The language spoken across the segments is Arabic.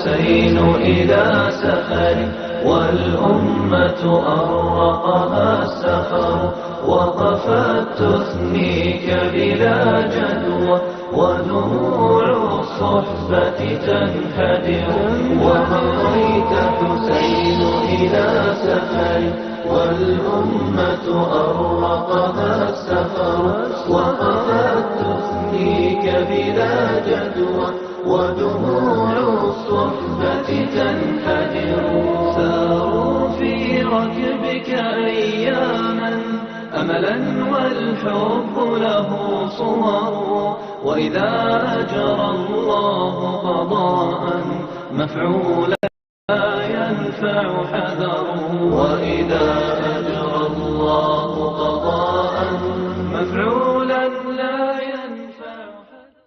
الحسين إلى سفر والأمة أرقها السفر وقفت تثنيك بلا جدوى ودموع الصحبة تنحدر ومضيت حسين إلى سفر والأمة أرقها السفر وقفت تثنيك بلا جدوى ودموع الصحبة تنحدر ساروا في ركبك أياما أملا والحب له صور وإذا أجرى الله قضاء مفعولا لا ينفع حذره وإذا أجرى الله قضاء مفعولا لا ينفع حذره.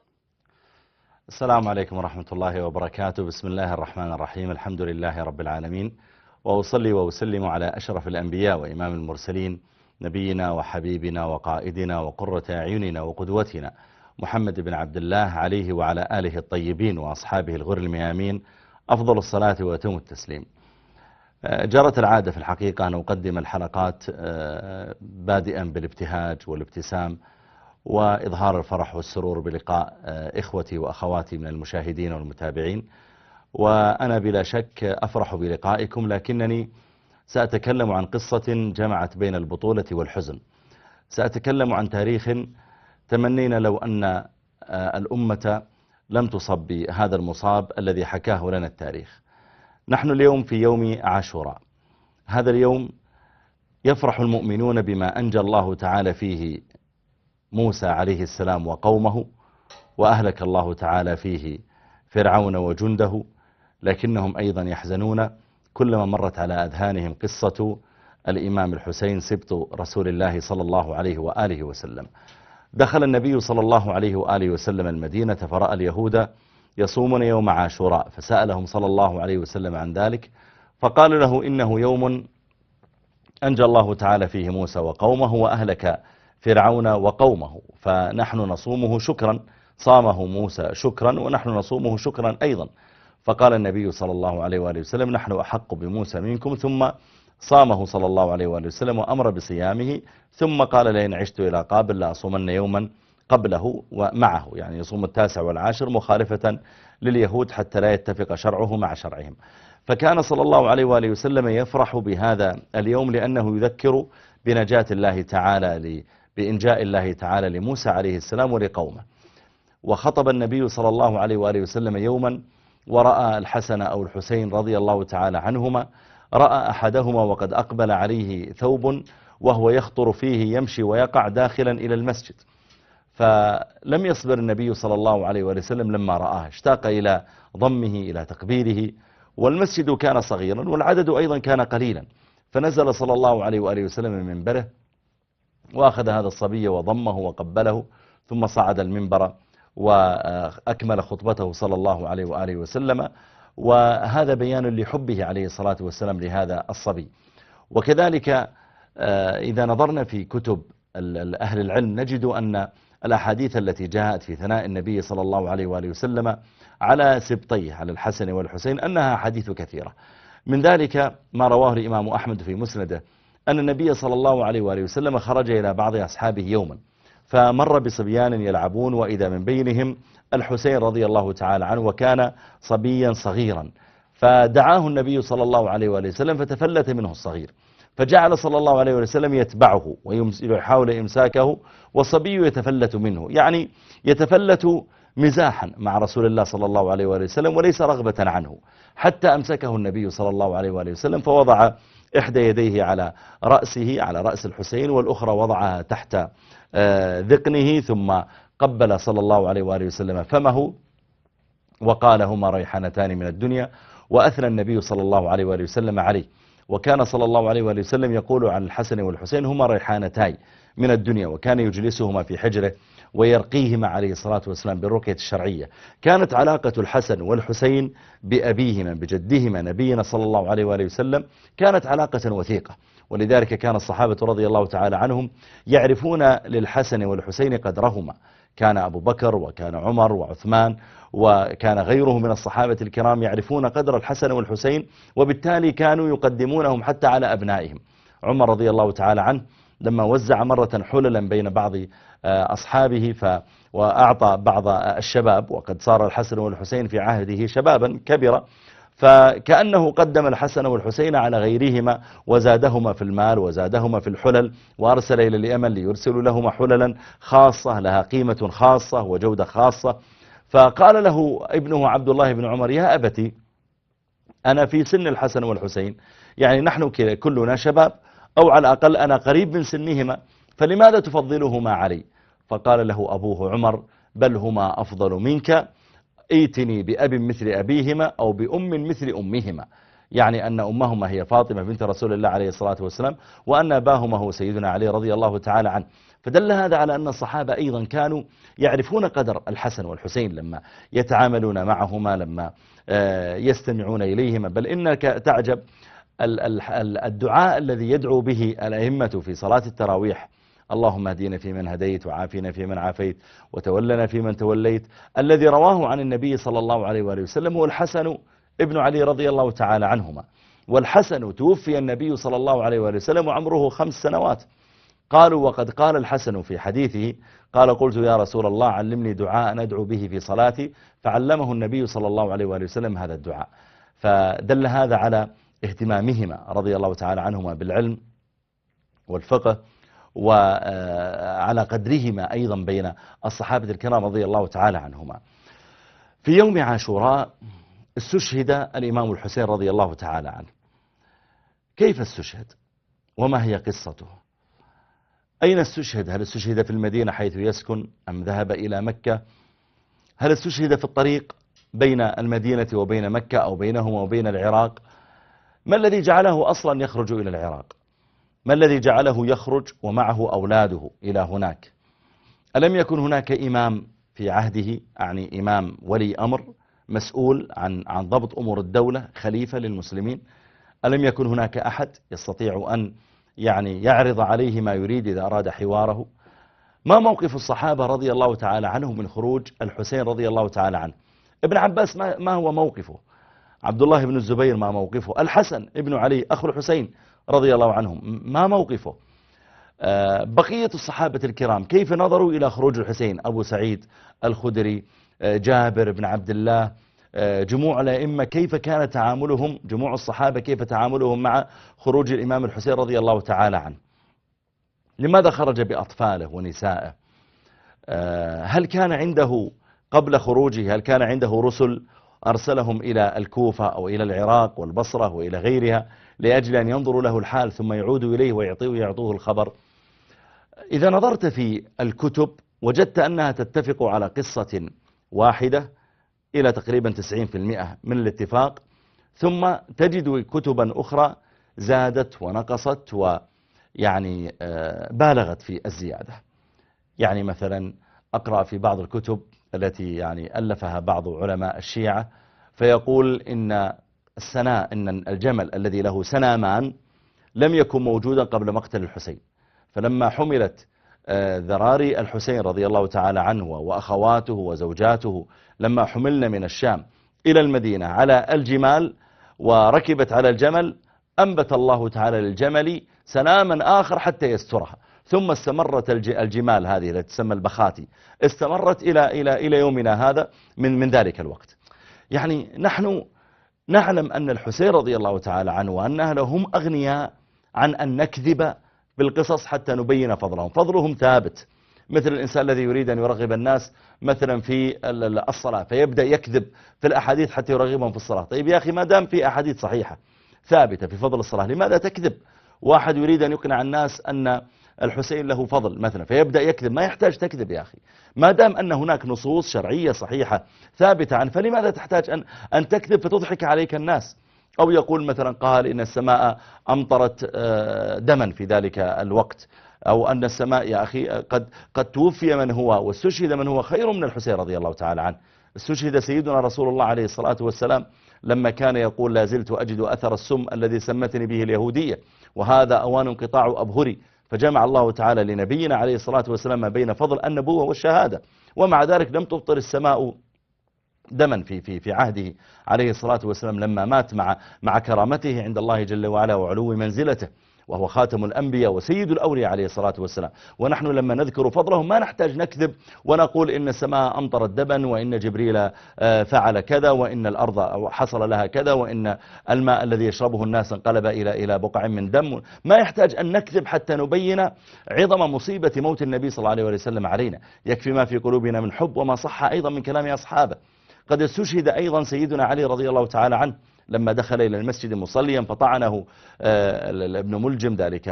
السلام عليكم ورحمة الله وبركاته. بسم الله الرحمن الرحيم. الحمد لله رب العالمين، وأصلي وأسلم على أشرف الأنبياء وإمام المرسلين نبينا وحبيبنا وقائدنا وقرة أعيننا وقدوتنا محمد بن عبد الله عليه وعلى آله الطيبين وأصحابه الغر الميامين أفضل الصلاة وأتم التسليم. جرت العادة في الحقيقة أن أقدم الحلقات بادئا بالابتهاج والابتسام وإظهار الفرح والسرور بلقاء إخوتي وأخواتي من المشاهدين والمتابعين، وأنا بلا شك أفرح بلقائكم، لكنني سأتكلم عن قصة جمعت بين البطولة والحزن. سأتكلم عن تاريخ تمنينا لو أن الأمة لم تصب بهذا المصاب الذي حكاه لنا التاريخ. نحن اليوم في يوم عاشوراء. هذا اليوم يفرح المؤمنون بما أنجى الله تعالى فيه موسى عليه السلام وقومه، وأهلك الله تعالى فيه فرعون وجنده، لكنهم أيضا يحزنون كلما مرت على أذهانهم قصة الإمام الحسين سبط رسول الله صلى الله عليه وآله وسلم. دخل النبي صلى الله عليه وآله وسلم المدينة فرأى اليهود يصومون يوم عاشوراء، فسألهم صلى الله عليه وسلم عن ذلك، فقال له إنه يوم أنجى الله تعالى فيه موسى وقومه وأهلك فرعون وقومه، فنحن نصومه شكرا. صامه موسى شكرا ونحن نصومه شكرا أيضا. فقال النبي صلى الله عليه وآله وسلم نحن أحق بموسى منكم، ثم صامه صلى الله عليه وآله وسلم وأمر بصيامه، ثم قال لئن عشت إلى قابل لأصومن يوما قبله ومعه، يعني يصوم 9 والعاشر مخالفة لليهود حتى لا يتفق شرعه مع شرعهم. فكان صلى الله عليه وآله وسلم يفرح بهذا اليوم لأنه يذكر بنجاة الله تعالى بإنجاء الله تعالى لموسى عليه السلام ولقومه. وخطب النبي صلى الله عليه وآله وسلم يوما ورأى الحسن أو الحسين رضي الله تعالى عنهما، رأى أحدهما وقد أقبل عليه ثوب وهو يخطر فيه يمشي ويقع داخلا إلى المسجد، فلم يصبر النبي صلى الله عليه وسلم لما رآه، اشتاق إلى ضمه إلى تقبيله، والمسجد كان صغيرا والعدد أيضا كان قليلا، فنزل صلى الله عليه وآله وسلم من منبره وأخذ هذا الصبي وضمه وقبله، ثم صعد المنبر وأكمل خطبته صلى الله عليه وآله وسلم، وهذا بيان لحبه عليه الصلاة والسلام لهذا الصبي. وكذلك إذا نظرنا في كتب أهل العلم نجد أن الأحاديث التي جاءت في ثناء النبي صلى الله عليه وآله وسلم على سبطيه على الحسن والحسين أنها حديث كثيرة. من ذلك ما رواه الإمام أحمد في مسنده أن النبي صلى الله عليه وآله وسلم خرج إلى بعض أصحابه يوما، فمر بصبيان يلعبون وإذا من بينهم الحسين رضي الله تعالى عنه، وكان صبيا صغيرا، فدعاه النبي صلى الله عليه وآله وسلم فتفلت منه الصغير، فجعل صلى الله عليه وسلم يتبعه ويحاول إمساكه والصبي يتفلت منه، يعني يتفلت مزاحا مع رسول الله صلى الله عليه وآله وسلم وليس رغبة عنه، حتى أمسكه النبي صلى الله عليه وآله وسلم فوضع إحدى يديه على رأسه على رأس الحسين والأخرى وضعها تحت ذقنه، ثم قبل صلى الله عليه وآله وسلم فمه وقال هما ريحانتان من الدنيا، وأثنى النبي صلى الله عليه وآله وسلم عليه. وكان صلى الله عليه وآله وسلم يقول عن الحسن والحسين هما ريحانتاي من الدنيا، وكان يجلسهما في حجره ويرقيهما عليه الصلاة والسلام بالرقية الشرعية. كانت علاقة الحسن والحسين بأبيهما بجدهما نبينا صلى الله عليه وآله وسلم كانت علاقة وثيقة، ولذلك كان الصحابة رضي الله تعالى عنهم يعرفون للحسن والحسين قدرهما، كان أبو بكر وكان عمر وعثمان وكان غيره من الصحابة الكرام يعرفون قدر الحسن والحسين، وبالتالي كانوا يقدمونهم حتى على أبنائهم. عمر رضي الله تعالى عنه لما وزع مرة حللا بين بعض أصحابه وأعطى بعض الشباب، وقد صار الحسن والحسين في عهده شبابا كبيرا، فكأنه قدم الحسن والحسين على غيرهما وزادهما في المال وزادهما في الحلل، وأرسل إلى اليمن ليرسلوا لهما حللا خاصة لها قيمة خاصة وجودة خاصة. فقال له ابنه عبد الله بن عمر: يا أبتي، أنا في سن الحسن والحسين، يعني نحن كلنا شباب، أو على الأقل أنا قريب من سنهما، فلماذا تفضلهما علي؟ فقال له أبوه عمر: بل هما أفضل منك، ائتني بأب مثل أبيهما أو بأم مثل أمهما، يعني أن أمهما هي فاطمة بنت رسول الله عليه الصلاة والسلام، وأن أباهما هو سيدنا علي رضي الله تعالى عنه. فدل هذا على أن الصحابة أيضا كانوا يعرفون قدر الحسن والحسين لما يتعاملون معهما، لما يستمعون إليهما. بل إنك تعجب الدعاء الذي يدعو به الأئمة في صلاة التراويح: اللهم اهدنا فيمن هديت، وعافنا فيمن عافيت، وتولنا فيمن توليت، الذي رواه عن النبي صلى الله عليه وآله وسلم هو الحسن ابن علي رضي الله تعالى عنهما. والحسن توفي النبي صلى الله عليه وآله وسلم وعمره 5 سنوات. قالوا: وقد قال الحسن في حديثه، قال: قلت يا رسول الله علمني دعاء أدعو به في صلاتي، فعلمه النبي صلى الله عليه وآله وسلم هذا الدعاء. فدل هذا على اهتمامهما رضي الله تعالى عنهما بالعلم والفقه، وعلى قدرهما أيضا بين الصحابة الكرام رضي الله تعالى عنهما. في يوم عاشوراء استشهد الإمام الحسين رضي الله تعالى عنه. كيف استشهد؟ وما هي قصته؟ أين استشهد؟ هل استشهد في المدينة حيث يسكن، أم ذهب إلى مكة؟ هل استشهد في الطريق بين المدينة وبين مكة، أو بينهما وبين العراق؟ ما الذي جعله أصلا يخرج إلى العراق؟ ما الذي جعله يخرج ومعه أولاده إلى هناك؟ ألم يكن هناك إمام في عهده، يعني إمام ولي أمر مسؤول عن ضبط أمور الدولة، خليفة للمسلمين؟ ألم يكن هناك أحد يستطيع أن يعني يعرض عليه ما يريد إذا أراد حواره؟ ما موقف الصحابة رضي الله تعالى عنهم من خروج الحسين رضي الله تعالى عنه؟ ابن عباس ما هو موقفه؟ عبد الله بن الزبير ما موقفه؟ الحسن ابن علي أخو الحسين رضي الله عنهم ما موقفه؟ بقية الصحابة الكرام كيف نظروا إلى خروج الحسين؟ أبو سعيد الخدري، جابر بن عبد الله، جموع الأئمة، كيف كان تعاملهم؟ جموع الصحابة كيف تعاملهم مع خروج الإمام الحسين رضي الله تعالى عنه؟ لماذا خرج بأطفاله ونسائه؟ هل كان عنده قبل خروجه، هل كان عنده رسل أرسلهم إلى الكوفة أو إلى العراق والبصرة وإلى غيرها لأجل أن ينظروا له الحال ثم يعودوا إليه ويعطوه الخبر؟ إذا نظرت في الكتب وجدت أنها تتفق على قصة واحدة إلى تقريبا 90% من الاتفاق، ثم تجد كتبا أخرى زادت ونقصت ويعني بالغت في الزيادة. يعني مثلا أقرأ في بعض الكتب التي يعني ألفها بعض علماء الشيعة، فيقول إن الجمل الذي له سنامان لم يكن موجودا قبل مقتل الحسين، فلما حملت ذراري الحسين رضي الله تعالى عنه وأخواته وزوجاته لما حملنا من الشام إلى المدينة على الجمال وركبت على الجمل، أنبت الله تعالى للجمل سناما آخر حتى يسترها، ثم استمرت الجمال هذه التي تسمى البخاتي، استمرت إلى يومنا هذا من ذلك الوقت. يعني نحن نعلم أن الحسين رضي الله تعالى عنه وأن أهله هم أغنياء عن أن نكذب بالقصص حتى نبين فضلهم. فضلهم ثابت، مثل الإنسان الذي يريد أن يرغب الناس مثلا في الصلاة فيبدأ يكذب في الأحاديث حتى يرغبهم في الصلاة. طيب يا أخي، ما دام في أحاديث صحيحة ثابتة في فضل الصلاة لماذا تكذب؟ واحد يريد أن يقنع الناس أن الحسين له فضل مثلا فيبدأ يكذب، ما يحتاج تكذب يا أخي، ما دام أن هناك نصوص شرعية صحيحة ثابتة عنه، فلماذا تحتاج أن تكذب فتضحك عليك الناس؟ أو يقول مثلا قال إن السماء أمطرت دما في ذلك الوقت، أو أن السماء يا أخي قد توفي من هو واستشهد من هو خير من الحسين رضي الله تعالى عنه. استشهد سيدنا رسول الله عليه الصلاة والسلام لما كان يقول: لا زلت أجد أثر السم الذي سمتني به اليهودية، وهذا أوان انقطاع أبهري، فجمع الله تعالى لنبينا عليه الصلاة والسلام ما بين فضل النبوة والشهادة، ومع ذلك لم تبطل السماء دما في عهده عليه الصلاة والسلام لما مات مع كرامته عند الله جل وعلا وعلو منزلته، وهو خاتم الأنبياء وسيد الأولياء عليه الصلاة والسلام. ونحن لما نذكر فضله ما نحتاج نكذب ونقول إن السماء أمطرت دبا، وإن جبريل فعل كذا، وإن الأرض حصل لها كذا، وإن الماء الذي يشربه الناس انقلب إلى بقع من دم. ما يحتاج أن نكذب حتى نبين عظم مصيبة موت النبي صلى الله عليه وسلم علينا. يكفي ما في قلوبنا من حب، وما صح أيضا من كلام أصحابه. قد استشهد أيضا سيدنا علي رضي الله تعالى عنه لما دخل إلى المسجد مصليا، فطعنه ابن ملجم ذلك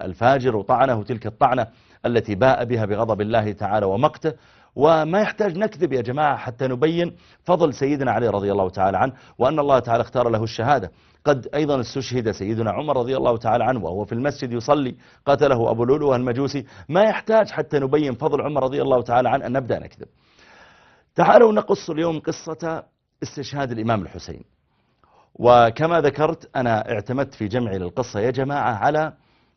الفاجر، وطعنه تلك الطعنة التي باء بها بغضب الله تعالى ومقته. وما يحتاج نكذب يا جماعة حتى نبين فضل سيدنا علي رضي الله تعالى عنه، وأن الله تعالى اختار له الشهادة. قد أيضا استشهد سيدنا عمر رضي الله تعالى عنه وهو في المسجد يصلي، قتله أبو لؤلؤة المجوسي. ما يحتاج حتى نبين فضل عمر رضي الله تعالى عنه أن نبدأ نكذب. تعالوا نقص اليوم قصة استشهاد الإمام الحسين. وكما ذكرت أنا اعتمدت في جمعي للقصة يا جماعة على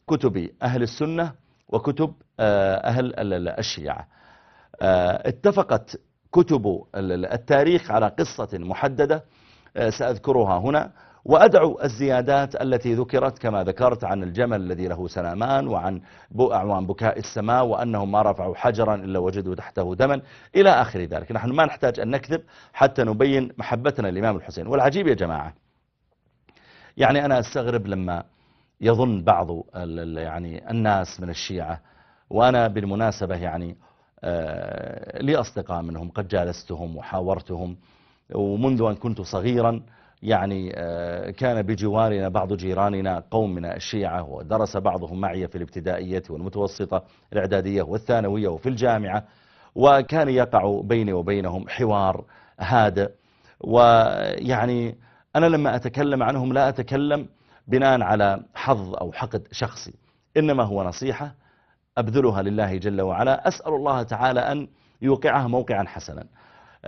كتب أهل السنة وكتب أهل الشيعة. اتفقت كتب التاريخ على قصة محددة سأذكرها هنا، وأدعو الزيادات التي ذكرت كما ذكرت عن الجمل الذي له سلامان، وعن بكاء السماء، وأنهم ما رفعوا حجرا إلا وجدوا تحته دما إلى آخر ذلك. نحن ما نحتاج أن نكذب حتى نبين محبتنا للإمام الحسين. والعجيب يا جماعة، يعني أنا أستغرب لما يظن بعض يعني الناس من الشيعة، وأنا بالمناسبة يعني لي أصدقاء منهم قد جالستهم وحاورتهم، ومنذ أن كنت صغيرا يعني كان بجوارنا بعض جيراننا قوم من الشيعة، ودرس بعضهم معي في الابتدائية والمتوسطة الإعدادية والثانوية وفي الجامعة، وكان يقع بيني وبينهم حوار هادئ. ويعني أنا لما أتكلم عنهم لا أتكلم بناء على حظ أو حقد شخصي، إنما هو نصيحة أبذلها لله جل وعلا، أسأل الله تعالى أن يوقعها موقعا حسنا.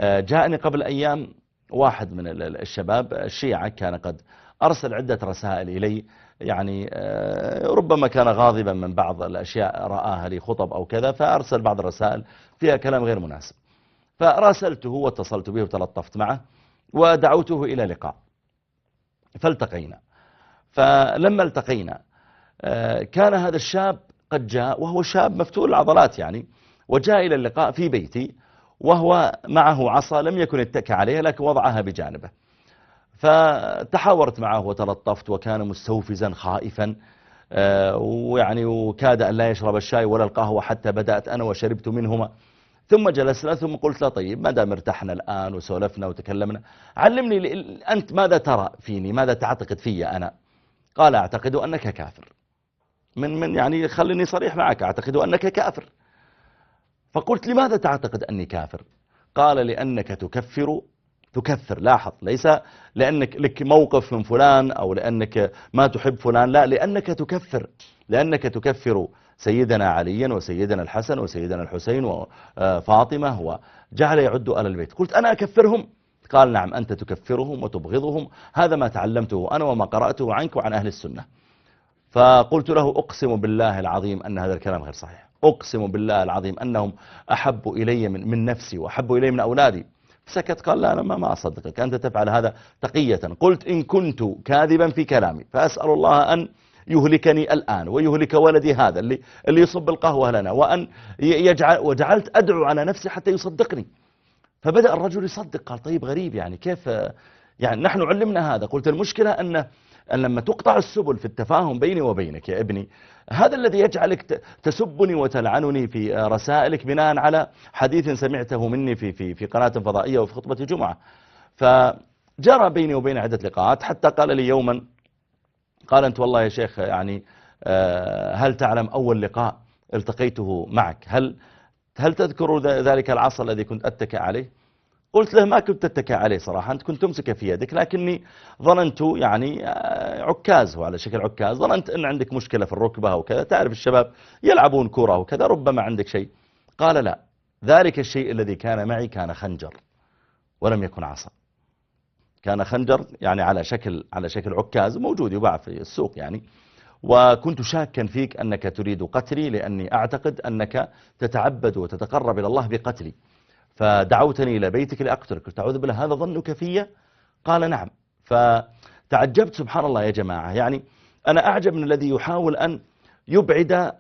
جاءني قبل أيام واحد من الشباب الشيعة، كان قد أرسل عدة رسائل إلي، يعني ربما كان غاضبا من بعض الأشياء رآها لي خطب أو كذا، فأرسل بعض الرسائل فيها كلام غير مناسب. فراسلته واتصلت به وتلطفت معه ودعوته إلى لقاء، فالتقينا. فلما التقينا كان هذا الشاب قد جاء، وهو شاب مفتول العضلات يعني، وجاء إلى اللقاء في بيتي وهو معه عصا لم يكن اتكى عليها لكن وضعها بجانبه. فتحاورت معه وتلطفت، وكان مستوفزا خائفا، ويعني وكاد أن لا يشرب الشاي ولا القهوة حتى بدأت أنا وشربت منهما. ثم جلسنا، ثم قلت له طيب ما دام ارتحنا الآن وسولفنا وتكلمنا، علمني أنت ماذا ترى فيني، ماذا تعتقد في أنا؟ قال أعتقد أنك كافر. من يعني خليني صريح معك، أعتقد أنك كافر. فقلت لماذا تعتقد أني كافر؟ قال لأنك تكفر، لاحظ، ليس لأنك لك موقف من فلان أو لأنك ما تحب فلان، لا، لأنك تكفر سيدنا عليا وسيدنا الحسن وسيدنا الحسين وفاطمة، وجعل يعد آل البيت. قلت أنا أكفرهم؟ قال نعم، أنت تكفرهم وتبغضهم، هذا ما تعلمته أنا وما قرأته عنك وعن أهل السنة. فقلت له أقسم بالله العظيم أن هذا الكلام غير صحيح، أقسم بالله العظيم أنهم أحب إلي من نفسي وأحب إلي من أولادي. سكت، قال لا أنا ما أصدقك، أنت تفعل هذا تقية. قلت إن كنت كاذبا في كلامي فأسأل الله أن يهلكني الآن ويهلك ولدي هذا اللي يصب القهوة لنا، وأن وجعلت أدعو على نفسي حتى يصدقني. فبدأ الرجل يصدق، قال طيب غريب يعني كيف، يعني نحن علمنا هذا. قلت المشكلة أن لما تقطع السبل في التفاهم بيني وبينك يا ابني، هذا الذي يجعلك تسبني وتلعنني في رسائلك بناء على حديث سمعته مني في قناة فضائية وفي خطبة جمعة. فجرى بيني وبين عدة لقاءات، حتى قال لي يوما، قال أنت والله يا شيخ يعني هل تعلم أول لقاء التقيته معك هل تذكر ذلك العصا الذي كنت أتكئ عليه؟ قلت له ما كنت أتكئ عليه صراحة، أنت كنت تمسك في يدك، لكني ظننت يعني عكاز، هو على شكل عكاز، ظننت أن عندك مشكلة في الركبة أو كذا، تعرف الشباب يلعبون كرة وكذا، ربما عندك شيء. قال لا، ذلك الشيء الذي كان معي كان خنجر ولم يكن عصا، كان خنجر يعني على شكل عكاز موجود يباع في السوق يعني. وكنت شاكا فيك أنك تريد قتلي، لأني أعتقد أنك تتعبد وتتقرب إلى الله بقتلي، فدعوتني إلى بيتك لأقتلك. قلت أعوذ بالله، هذا ظنك في؟ قال نعم. فتعجبت سبحان الله يا جماعة. يعني أنا أعجب من الذي يحاول أن يبعد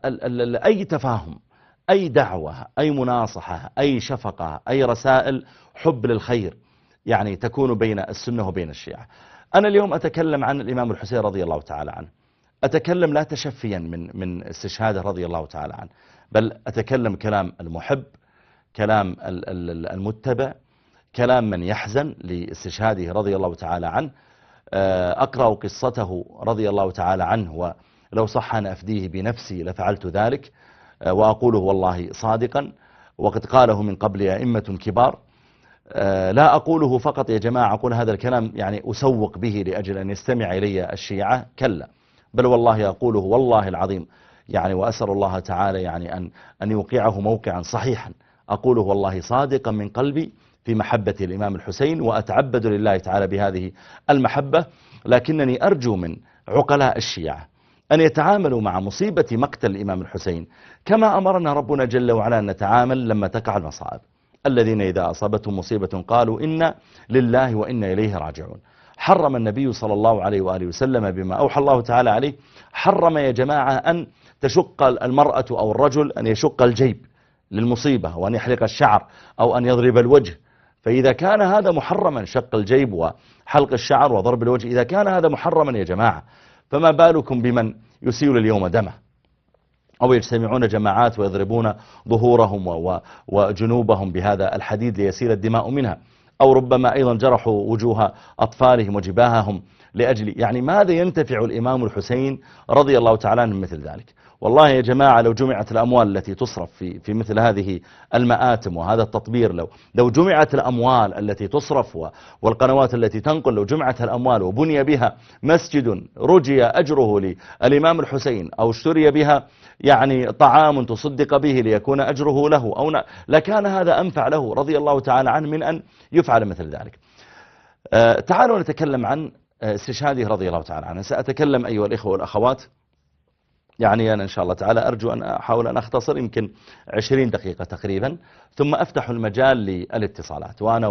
أي تفاهم، أي دعوة، أي مناصحة، أي شفقة، أي رسائل حب للخير يعني تكون بين السنة وبين الشيعة. أنا اليوم أتكلم عن الإمام الحسين رضي الله تعالى عنه، أتكلم لا تشفيا من استشهاده رضي الله تعالى عنه، بل أتكلم كلام المحب، كلام المتبع، كلام من يحزن لاستشهاده رضي الله تعالى عنه. أقرأ قصته رضي الله تعالى عنه، ولو صح أن أفديه بنفسي لفعلت ذلك، وأقوله والله صادقا، وقد قاله من قبل أئمة كبار. لا أقوله فقط يا جماعة أقول هذا الكلام يعني أسوق به لأجل أن يستمع إلي الشيعة، كلا، بل والله أقوله والله العظيم يعني، وأسأل الله تعالى يعني أن يوقعه موقعا صحيحا. أقوله والله صادقا من قلبي في محبة الإمام الحسين، وأتعبد لله تعالى بهذه المحبة. لكنني أرجو من عقلاء الشيعة أن يتعاملوا مع مصيبة مقتل الإمام الحسين كما أمرنا ربنا جل وعلا أن نتعامل لما تقع المصائب. الذين إذا أصابتهم مصيبة قالوا إنا لله وإنا إليه راجعون. حرم النبي صلى الله عليه وآله وسلم بما أوحى الله تعالى عليه، حرم يا جماعة أن تشق المرأة أو الرجل أن يشق الجيب للمصيبة، وأن يحلق الشعر، أو أن يضرب الوجه. فإذا كان هذا محرما، شق الجيب وحلق الشعر وضرب الوجه، إذا كان هذا محرما يا جماعة، فما بالكم بمن يسيل اليوم دمه، أو يجتمعون جماعات ويضربون ظهورهم وجنوبهم بهذا الحديد ليسيل الدماء منها، أو ربما أيضا جرحوا وجوه أطفالهم وجباههم لأجل يعني ماذا ينتفع الإمام الحسين رضي الله تعالى عنه مثل ذلك؟ والله يا جماعة لو جمعت الأموال التي تصرف في مثل هذه المآتم وهذا التطبير، لو جمعت الأموال التي تصرف والقنوات التي تنقل، لو جمعت الأموال وبني بها مسجد رجي أجره للإمام الحسين، أو اشتري بها يعني طعام تصدق به ليكون أجره له، أو لكان هذا أنفع له رضي الله تعالى عنه من أن يفعل مثل ذلك. تعالوا نتكلم عن استشهاده رضي الله تعالى عنه. سأتكلم أيها الإخوة والأخوات، يعني أنا إن شاء الله تعالى أرجو أن أحاول أن أختصر يمكن 20 دقيقة تقريبا، ثم أفتح المجال للاتصالات. وأنا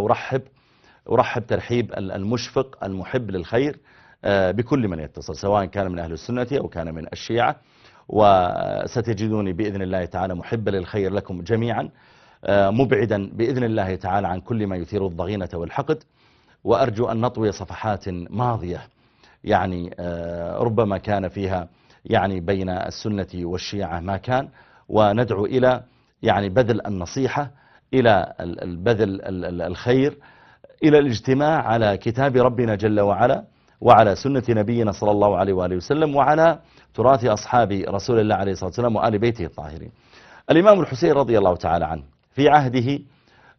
أرحب ترحيب المشفق المحب للخير بكل من يتصل، سواء كان من أهل السنة أو كان من الشيعة، وستجدوني بإذن الله تعالى محب للخير لكم جميعا، مبعدا بإذن الله تعالى عن كل ما يثير الضغينة والحقد. وأرجو أن نطوي صفحات ماضية يعني ربما كان فيها يعني بين السنة والشيعة ما كان، وندعو إلى يعني بذل النصيحة، إلى البذل الخير، إلى الاجتماع على كتاب ربنا جل وعلا، وعلى سنة نبينا صلى الله عليه وآله وسلم، وعلى تراث أصحاب رسول الله عليه الصلاة والسلام وآل بيته الطاهرين. الإمام الحسين رضي الله تعالى عنه في عهده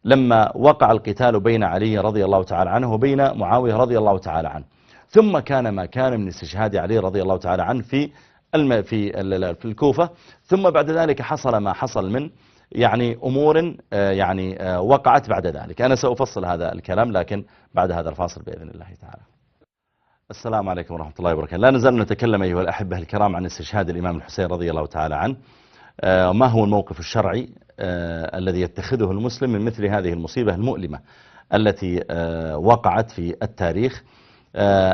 لما وقع القتال بين علي رضي الله تعالى عنه وبين معاوية رضي الله تعالى عنه، ثم كان ما كان من استشهاد علي رضي الله تعالى عنه في الكوفة، ثم بعد ذلك حصل ما حصل من يعني أمور يعني وقعت بعد ذلك. أنا سأفصل هذا الكلام لكن بعد هذا الفاصل بإذن الله تعالى. السلام عليكم ورحمة الله وبركاته. لا نزال نتكلم أيها الأحبة الكرام عن استشهاد الإمام الحسين رضي الله تعالى عنه. ما هو الموقف الشرعي الذي يتخذه المسلم من مثل هذه المصيبة المؤلمة التي وقعت في التاريخ؟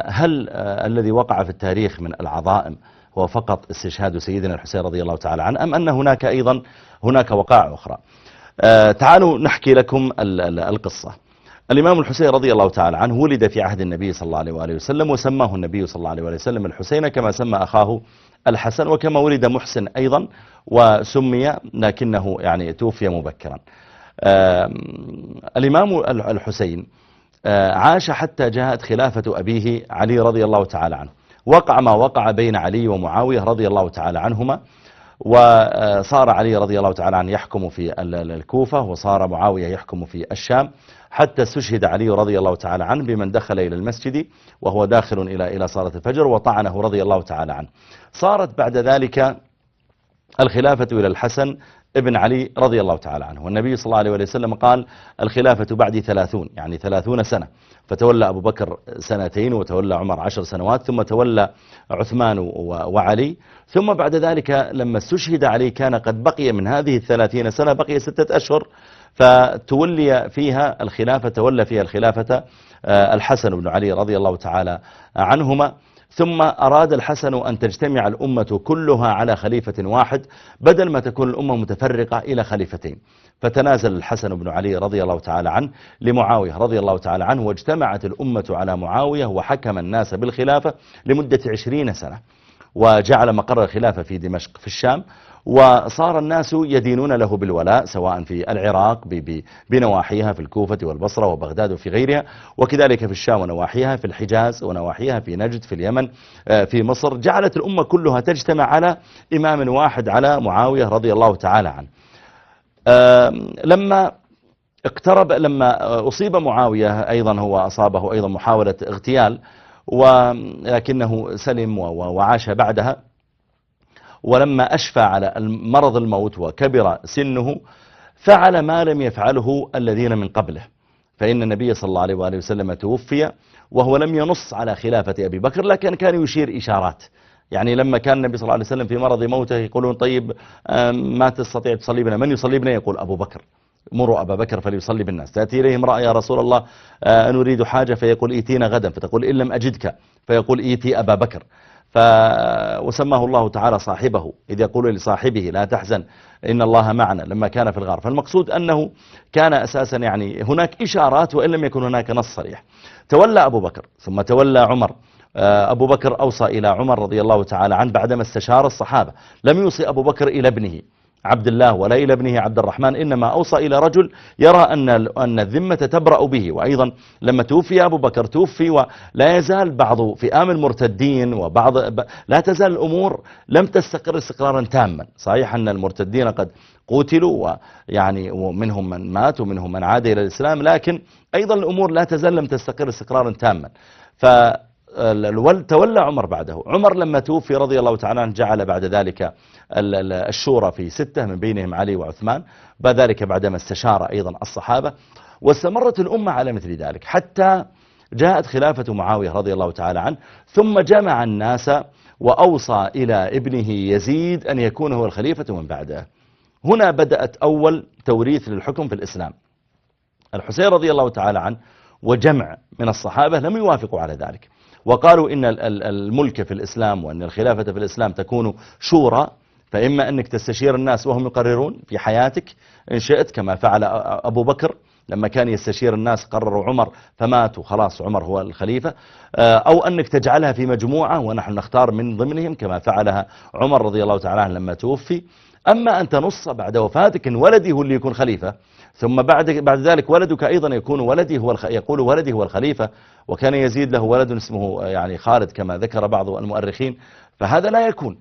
هل الذي وقع في التاريخ من العظائم هو فقط استشهاد سيدنا الحسين رضي الله تعالى عنه، أم أن هناك أيضا وقائع أخرى؟ تعالوا نحكي لكم القصة. الإمام الحسين رضي الله تعالى عنه ولد في عهد النبي صلى الله عليه وآله وسلم، وسماه النبي صلى الله عليه وآله وسلم الحسين كما سمى أخاه الحسن، وكما ولد محسن أيضا وسمي، لكنه يعني توفي مبكرا. الإمام الحسين عاش حتى جاءت خلافة أبيه علي رضي الله تعالى عنه. وقع ما وقع بين علي ومعاوية رضي الله تعالى عنهما، وصار علي رضي الله تعالى عنه يحكم في الكوفة، وصار معاوية يحكم في الشام، حتى استشهد علي رضي الله تعالى عنه بمن دخل إلى المسجد وهو داخل إلى صلاة الفجر، وطعنه رضي الله تعالى عنه. صارت بعد ذلك الخلافة إلى الحسن ابن علي رضي الله تعالى عنه. والنبي صلى الله عليه وسلم قال الخلافة بعد 30، يعني 30 سنة. فتولى أبو بكر 2 وتولى عمر 10 سنوات، ثم تولى عثمان وعلي، ثم بعد ذلك لما استشهد علي كان قد بقي من هذه 30 سنة بقي 6 أشهر، فتولي فيها الخلافة، تولى فيها الخلافة الحسن بن علي رضي الله تعالى عنهما. ثم أراد الحسن أن تجتمع الأمة كلها على خليفة واحد بدل ما تكون الأمة متفرقة إلى خليفتين، فتنازل الحسن بن علي رضي الله تعالى عنه لمعاوية رضي الله تعالى عنه، واجتمعت الأمة على معاوية وحكم الناس بالخلافة لمدة 20 سنة، وجعل مقر الخلافة في دمشق في الشام، وصار الناس يدينون له بالولاء سواء في العراق بنواحيها في الكوفة والبصرة وبغداد وفي غيرها، وكذلك في الشام ونواحيها، في الحجاز ونواحيها، في نجد، في اليمن، في مصر. جعلت الأمة كلها تجتمع على إمام واحد، على معاوية رضي الله تعالى عنه. لما أصيب معاوية أيضا، هو أصابه أيضا محاولة اغتيال، ولكنه سلم وعاش بعدها. ولما أشفى على مرض الموت وكبر سنه فعل ما لم يفعله الذين من قبله، فإن النبي صلى الله عليه وآله وسلم توفي وهو لم ينص على خلافة أبي بكر، لكن كان يشير إشارات. يعني لما كان النبي صلى الله عليه وسلم في مرض موته يقولون طيب ما تستطيع تصلي بنا، من يصلي بنا؟ يقول أبو بكر، مروا أبا بكر فليصلي بالناس. تأتي إليه امرأة يا رسول الله نريد حاجة، فيقول إيتينا غدا، فتقول إن لم أجدك، فيقول إيتي أبا بكر. وسماه الله تعالى صاحبه، إذ يقول لصاحبه لا تحزن إن الله معنا لما كان في الغار. فالمقصود أنه كان أساسا يعني هناك إشارات وإن لم يكن هناك نص صريح. تولى أبو بكر ثم تولى عمر. أبو بكر أوصى إلى عمر رضي الله تعالى عنه بعدما استشار الصحابة، لم يوصي أبو بكر إلى ابنه عبد الله ولا إلى ابنه عبد الرحمن، إنما أوصى إلى رجل يرى أن الذمة تبرأ به. وأيضا لما توفي أبو بكر توفي ولا يزال بعض فئام المرتدين وبعض لا تزال الأمور لم تستقر استقرارا تاما. صحيح أن المرتدين قد قتلوا ويعني ومنهم من مات ومنهم من عاد إلى الإسلام، لكن أيضا الأمور لا تزال لم تستقر استقرارا تاما. تولى عمر بعده. عمر لما توفي رضي الله تعالى عنه جعل بعد ذلك الشورى في 6 من بينهم علي وعثمان، بعد ذلك بعدما استشار أيضا الصحابة، واستمرت الأمة على مثل ذلك حتى جاءت خلافة معاوية رضي الله تعالى عنه، ثم جمع الناس وأوصى إلى ابنه يزيد أن يكون هو الخليفة من بعده. هنا بدأت أول توريث للحكم في الإسلام. الحسين رضي الله تعالى عنه وجمع من الصحابة لم يوافقوا على ذلك، وقالوا إن الملك في الإسلام وأن الخلافة في الإسلام تكون شورى، فإما أنك تستشير الناس وهم يقررون في حياتك إن شئت كما فعل أبو بكر لما كان يستشير الناس قرروا عمر فمات وخلاص عمر هو الخليفة، أو أنك تجعلها في مجموعة ونحن نختار من ضمنهم كما فعلها عمر رضي الله تعالى عنه لما توفي. أما أن تنص بعد وفاتك إن ولدي هو اللي يكون خليفة، ثم بعد ذلك ولدك أيضا يكون ولدي هو يقول ولدي هو الخليفة، وكان يزيد له ولد اسمه يعني خالد كما ذكر بعض المؤرخين، فهذا لا يكون.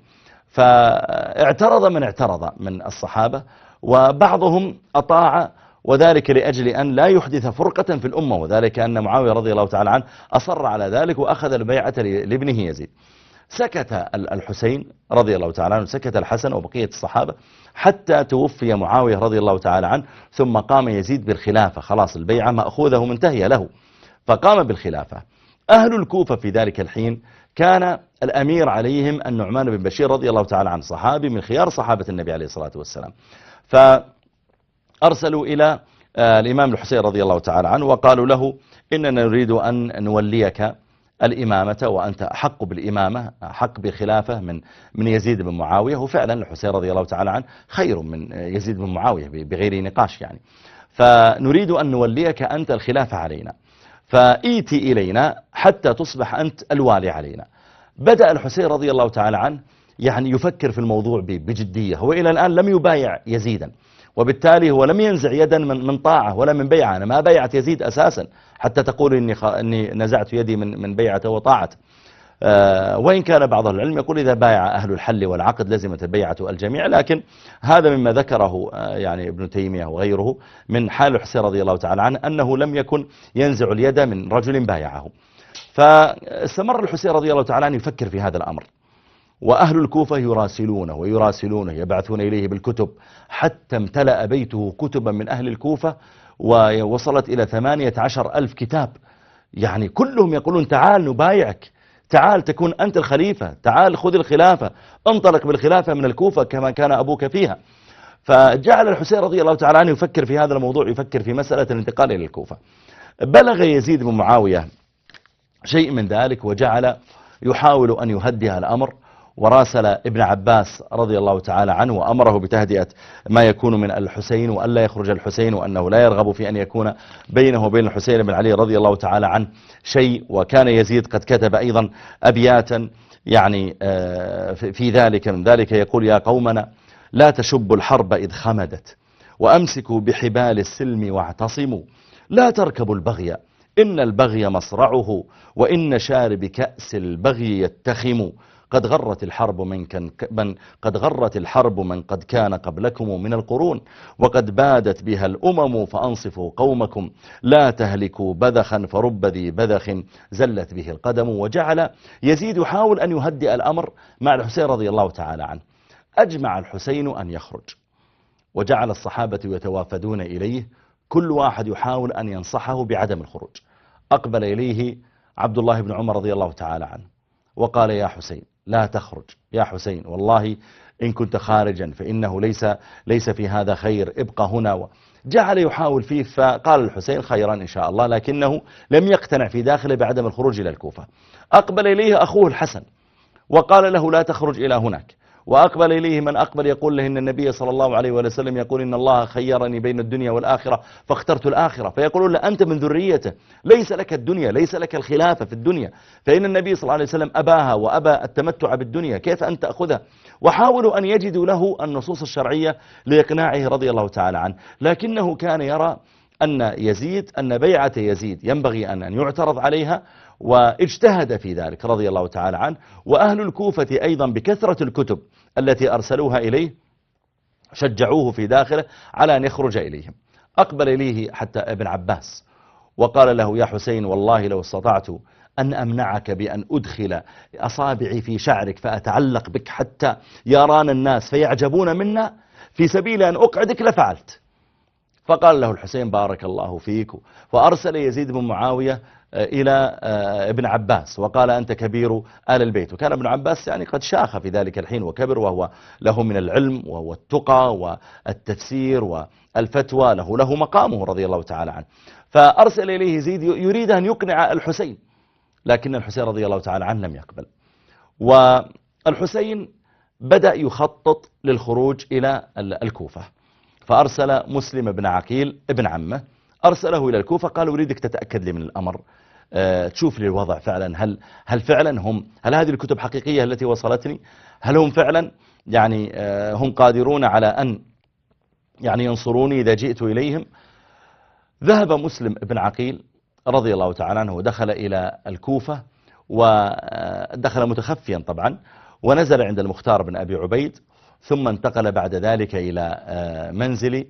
فاعترض من اعترض من الصحابة، وبعضهم أطاع، وذلك لأجل أن لا يحدث فرقة في الأمة، وذلك أن معاوية رضي الله تعالى عنه أصر على ذلك وأخذ البيعة لابنه يزيد. سكت الحسين رضي الله تعالى عنه، سكت الحسن وبقية الصحابة حتى توفي معاوية رضي الله تعالى عنه، ثم قام يزيد بالخلافة، خلاص البيعة مأخوذة منتهية له، فقام بالخلافة. أهل الكوفة في ذلك الحين كان الأمير عليهم النعمان بن بشير رضي الله تعالى عنه، صحابي من خيار صحابة النبي عليه الصلاة والسلام. فأرسلوا إلى الإمام الحسين رضي الله تعالى عنه وقالوا له إننا نريد أن نوليك الإمامة، وأنت أحق بالإمامة، أحق بخلافة من يزيد بن معاوية. وفعلا الحسين رضي الله تعالى عنه خير من يزيد بن معاوية بغير نقاش يعني. فنريد أن نوليك أنت الخلافة علينا، فإيتي إلينا حتى تصبح أنت الوالي علينا. بدأ الحسين رضي الله تعالى عنه يعني يفكر في الموضوع بجدية، هو إلى الآن لم يبايع يزيدا، وبالتالي هو لم ينزع يدا من طاعة ولا من بيعة. أنا ما بايعت يزيد أساسا حتى تقول إني نزعت يدي من بيعته وطاعته. وإن كان بعض العلم يقول إذا بايع أهل الحل والعقد لزمت البيعة الجميع، لكن هذا مما ذكره يعني ابن تيمية وغيره من حال الحسين رضي الله تعالى عنه أنه لم يكن ينزع اليد من رجل بايعه. فاستمر الحسين رضي الله تعالى عنه يفكر في هذا الأمر، وأهل الكوفة يراسلونه ويراسلونه، يبعثون إليه بالكتب، حتى امتلأ بيته كتبا من أهل الكوفة، ووصلت إلى 18,000 كتاب. يعني كلهم يقولون تعال نبايعك، تعال تكون أنت الخليفة، تعال خذ الخلافة، انطلق بالخلافة من الكوفة كما كان أبوك فيها. فجعل الحسين رضي الله تعالى عنه يفكر في هذا الموضوع، يفكر في مسألة الانتقال إلى الكوفة. بلغ يزيد بن معاوية شيء من ذلك، وجعل يحاول أن يهدئ الأمر، وراسل ابن عباس رضي الله تعالى عنه وأمره بتهدئة ما يكون من الحسين، وألا يخرج الحسين، وأنه لا يرغب في أن يكون بينه وبين الحسين بن علي رضي الله تعالى عنه شيء. وكان يزيد قد كتب أيضا أبياتا يعني في ذلك، من ذلك يقول: يا قومنا لا تشبوا الحرب إذ خمدت، وأمسكوا بحبال السلم واعتصموا، لا تركبوا البغي إن البغي مصرعه، وإن شارب كأس البغي يتخم، قد غرت الحرب من قد كان قبلكم من القرون، وقد بادت بها الأمم، فأنصفوا قومكم لا تهلكوا بذخا، فرب ذي بذخ زلت به القدم. وجعل يزيد يحاول أن يهدئ الأمر مع الحسين رضي الله تعالى عنه. أجمع الحسين أن يخرج، وجعل الصحابة يتوافدون إليه، كل واحد يحاول أن ينصحه بعدم الخروج. أقبل إليه عبد الله بن عمر رضي الله تعالى عنه وقال: يا حسين لا تخرج، يا حسين والله إن كنت خارجا فإنه ليس في هذا خير، ابقى هنا. جعل يحاول فيه، فقال الحسين: خيرا إن شاء الله، لكنه لم يقتنع في داخله بعدم الخروج إلى الكوفة. أقبل إليه أخوه الحسن وقال له: لا تخرج إلى هناك. وأقبل إليه من أقبل يقول له: إن النبي صلى الله عليه وسلم يقول إن الله خيرني بين الدنيا والآخرة فاخترت الآخرة. فيقولون له: أنت من ذريته، ليس لك الدنيا، ليس لك الخلافة في الدنيا، فإن النبي صلى الله عليه وسلم أباها وأبى التمتع بالدنيا، كيف أن تأخذها؟ وحاولوا أن يجدوا له النصوص الشرعية لإقناعه رضي الله تعالى عنه، لكنه كان يرى أن بيعة يزيد ينبغي أن يعترض عليها، واجتهد في ذلك رضي الله تعالى عنه. وأهل الكوفة أيضا بكثرة الكتب التي أرسلوها إليه شجعوه في داخله على أن يخرج إليهم. أقبل إليه حتى ابن عباس وقال له: يا حسين والله لو استطعت أن أمنعك بأن أدخل أصابعي في شعرك فأتعلق بك حتى يرانا الناس فيعجبون منا في سبيل أن أقعدك لفعلت. فقال له الحسين: بارك الله فيك. فأرسل يزيد بن معاوية إلى ابن عباس وقال: أنت كبير آل البيت. وكان ابن عباس يعني قد شاخ في ذلك الحين وكبر، وهو له من العلم والتقى والتفسير والفتوى، له مقامه رضي الله تعالى عنه. فأرسل إليه يزيد يريد أن يقنع الحسين، لكن الحسين رضي الله تعالى عنه لم يقبل. والحسين بدأ يخطط للخروج إلى الكوفة، فأرسل مسلم بن عقيل ابن عمه، أرسله إلى الكوفة، قال: أريدك تتأكد لي من الأمر، تشوف لي الوضع فعلا، هل فعلا هل هذه الكتب حقيقية التي وصلتني؟ هل هم فعلا يعني هم قادرون على أن يعني ينصروني إذا جئت إليهم؟ ذهب مسلم بن عقيل رضي الله تعالى عنه ودخل إلى الكوفة، ودخل متخفيا طبعا، ونزل عند المختار بن أبي عبيد، ثم انتقل بعد ذلك إلى منزل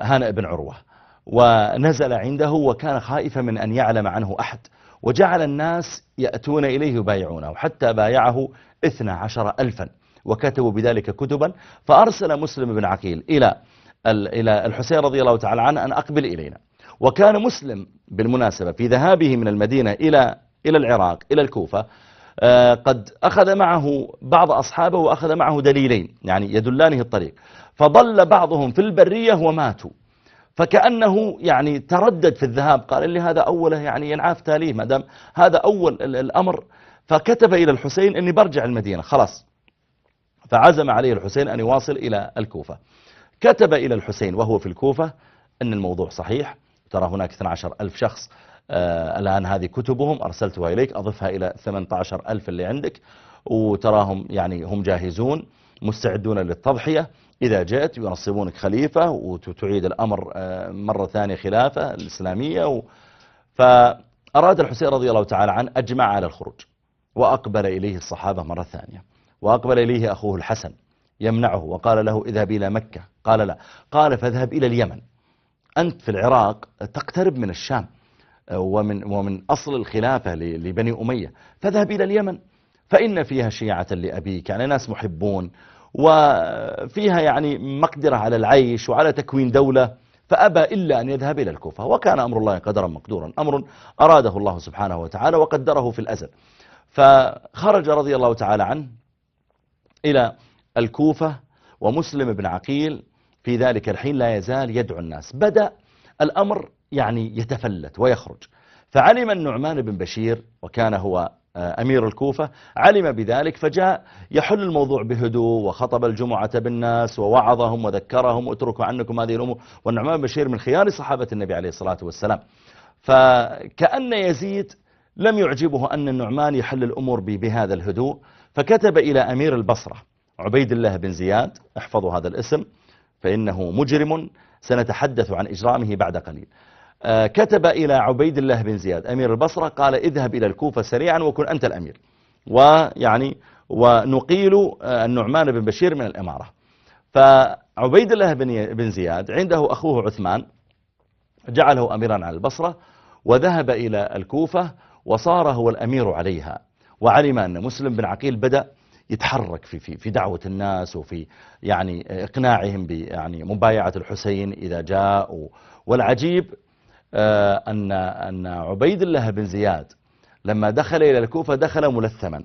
هانئ بن عروة، ونزل عنده، وكان خائفا من أن يعلم عنه أحد، وجعل الناس يأتون إليه يبايعونه، حتى بايعه 12,000 وكتبوا بذلك كتبا. فأرسل مسلم بن عقيل إلى الحسين رضي الله تعالى عنه أن أقبل إلينا. وكان مسلم بالمناسبة في ذهابه من المدينة إلى العراق إلى الكوفة قد أخذ معه بعض أصحابه، وأخذ معه دليلين يعني يدلانه الطريق، فضل بعضهم في البرية وماتوا، فكأنه يعني تردد في الذهاب، قال لي هذا أوله يعني ينعاف تاليه، ما دام هذا أول الأمر. فكتب إلى الحسين أني برجع المدينة خلاص، فعزم عليه الحسين أن يواصل إلى الكوفة. كتب إلى الحسين وهو في الكوفة أن الموضوع صحيح، ترى هناك 12,000 شخص الآن هذه كتبهم أرسلتها إليك، أضفها إلى 18,000 اللي عندك، وتراهم يعني هم جاهزون مستعدون للتضحية، إذا جئت ينصبونك خليفة وتعيد الأمر مرة ثانية خلافة الإسلامية. فأراد الحسين رضي الله تعالى عنه أجمع على الخروج، وأقبل إليه الصحابة مرة ثانية، وأقبل إليه أخوه الحسن يمنعه، وقال له: اذهب إلى مكة. قال: لا. قال: فاذهب إلى اليمن، أنت في العراق تقترب من الشام ومن أصل الخلافة لبني أمية، فاذهب إلى اليمن فإن فيها شيعة لأبيك، يعني ناس محبون، وفيها يعني مقدرة على العيش وعلى تكوين دولة، فأبى إلا أن يذهب إلى الكوفة. وكان أمر الله قدرا مقدورا، أمر أراده الله سبحانه وتعالى وقدره في الأزل. فخرج رضي الله تعالى عنه إلى الكوفة، ومسلم بن عقيل في ذلك الحين لا يزال يدعو الناس. بدأ الأمر يعني يتفلت ويخرج، فعلم النعمان بن بشير، وكان هو أمير الكوفة، علم بذلك، فجاء يحل الموضوع بهدوء، وخطب الجمعة بالناس ووعظهم وذكرهم: اتركوا عنكم هذه الأمور. والنعمان بن بشير من خيار صحابة النبي عليه الصلاة والسلام. فكأن يزيد لم يعجبه أن النعمان يحل الأمور بهذا الهدوء، فكتب إلى أمير البصرة عبيد الله بن زياد، احفظوا هذا الاسم فإنه مجرم، سنتحدث عن إجرامه بعد قليل. كتب إلى عبيد الله بن زياد أمير البصرة، قال: اذهب إلى الكوفة سريعا وكن أنت الأمير، ونقيل النعمان بن بشير من الإمارة. فعبيد الله بن زياد عنده أخوه عثمان، جعله أميرا على البصرة، وذهب إلى الكوفة وصار هو الأمير عليها. وعلم أن مسلم بن عقيل بدأ يتحرك في دعوة الناس، وفي يعني إقناعهم يعني مبايعة الحسين إذا جاء. والعجيب أن عبيد الله بن زياد لما دخل إلى الكوفة دخل ملثما،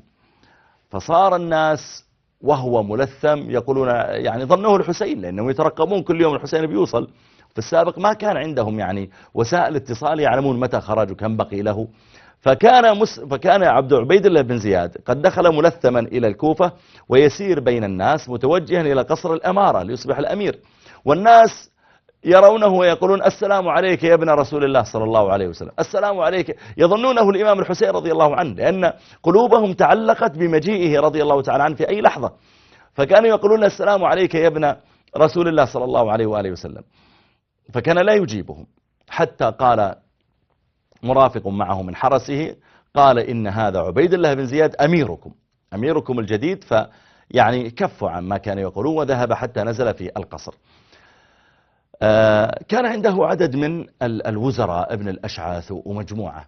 فصار الناس وهو ملثم يقولون يعني ظنوه الحسين، لأنهم يترقبون كل يوم الحسين بيوصل. في السابق ما كان عندهم يعني وسائل اتصال يعلمون متى خرج وكم بقي له. فكان عبيد الله بن زياد قد دخل ملثما إلى الكوفة، ويسير بين الناس متوجها إلى قصر الأمارة ليصبح الأمير، والناس يرونه ويقولون: السلام عليك يا ابن رسول الله صلى الله عليه وسلم، السلام عليك. يظنونه الإمام الحسين رضي الله عنه، لأن قلوبهم تعلقت بمجيئه رضي الله تعالى عنه في أي لحظة، فكانوا يقولون: السلام عليك يا ابن رسول الله صلى الله عليه وآله وسلم. فكان لا يجيبهم، حتى قال مرافق معه من حرسه، قال: إن هذا عبيد الله بن زياد أميركم الجديد. فيعني كفوا عن ما كانوا يقولون، وذهب حتى نزل في القصر. كان عنده عدد من الوزراء ابن الأشعاث ومجموعة،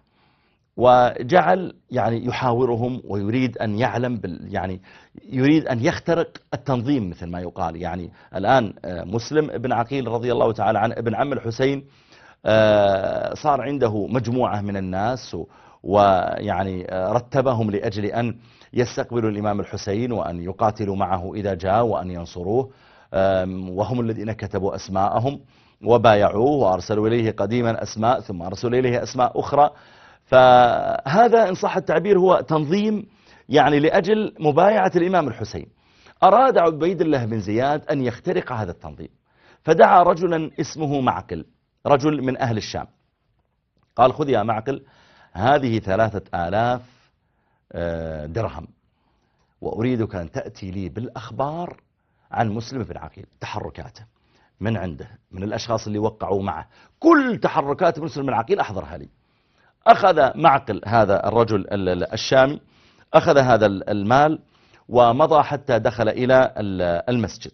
وجعل يعني يحاورهم ويريد أن يعلم يعني يريد أن يخترق التنظيم مثل ما يقال. يعني الآن مسلم بن عقيل رضي الله تعالى عنه ابن عم الحسين صار عنده مجموعة من الناس، ويعني رتبهم لأجل أن يستقبلوا الإمام الحسين وأن يقاتلوا معه إذا جاء وأن ينصروه، وهم الذين كتبوا أسماءهم وبايعوه وأرسلوا إليه قديما أسماء، ثم أرسلوا إليه أسماء أخرى. فهذا إن صح التعبير هو تنظيم يعني لأجل مبايعة الإمام الحسين. أراد عبيد الله بن زياد أن يخترق هذا التنظيم، فدعا رجلا اسمه معقل، رجل من أهل الشام. قال: خذ يا معقل هذه 3000 درهم، وأريدك أن تأتي لي بالأخبار عن مسلم بن عقيل، تحركاته من عنده، من الأشخاص اللي وقعوا معه، كل تحركات مسلم بن عقيل أحضرها لي. أخذ معقل هذا الرجل الشامي، أخذ هذا المال ومضى حتى دخل إلى المسجد،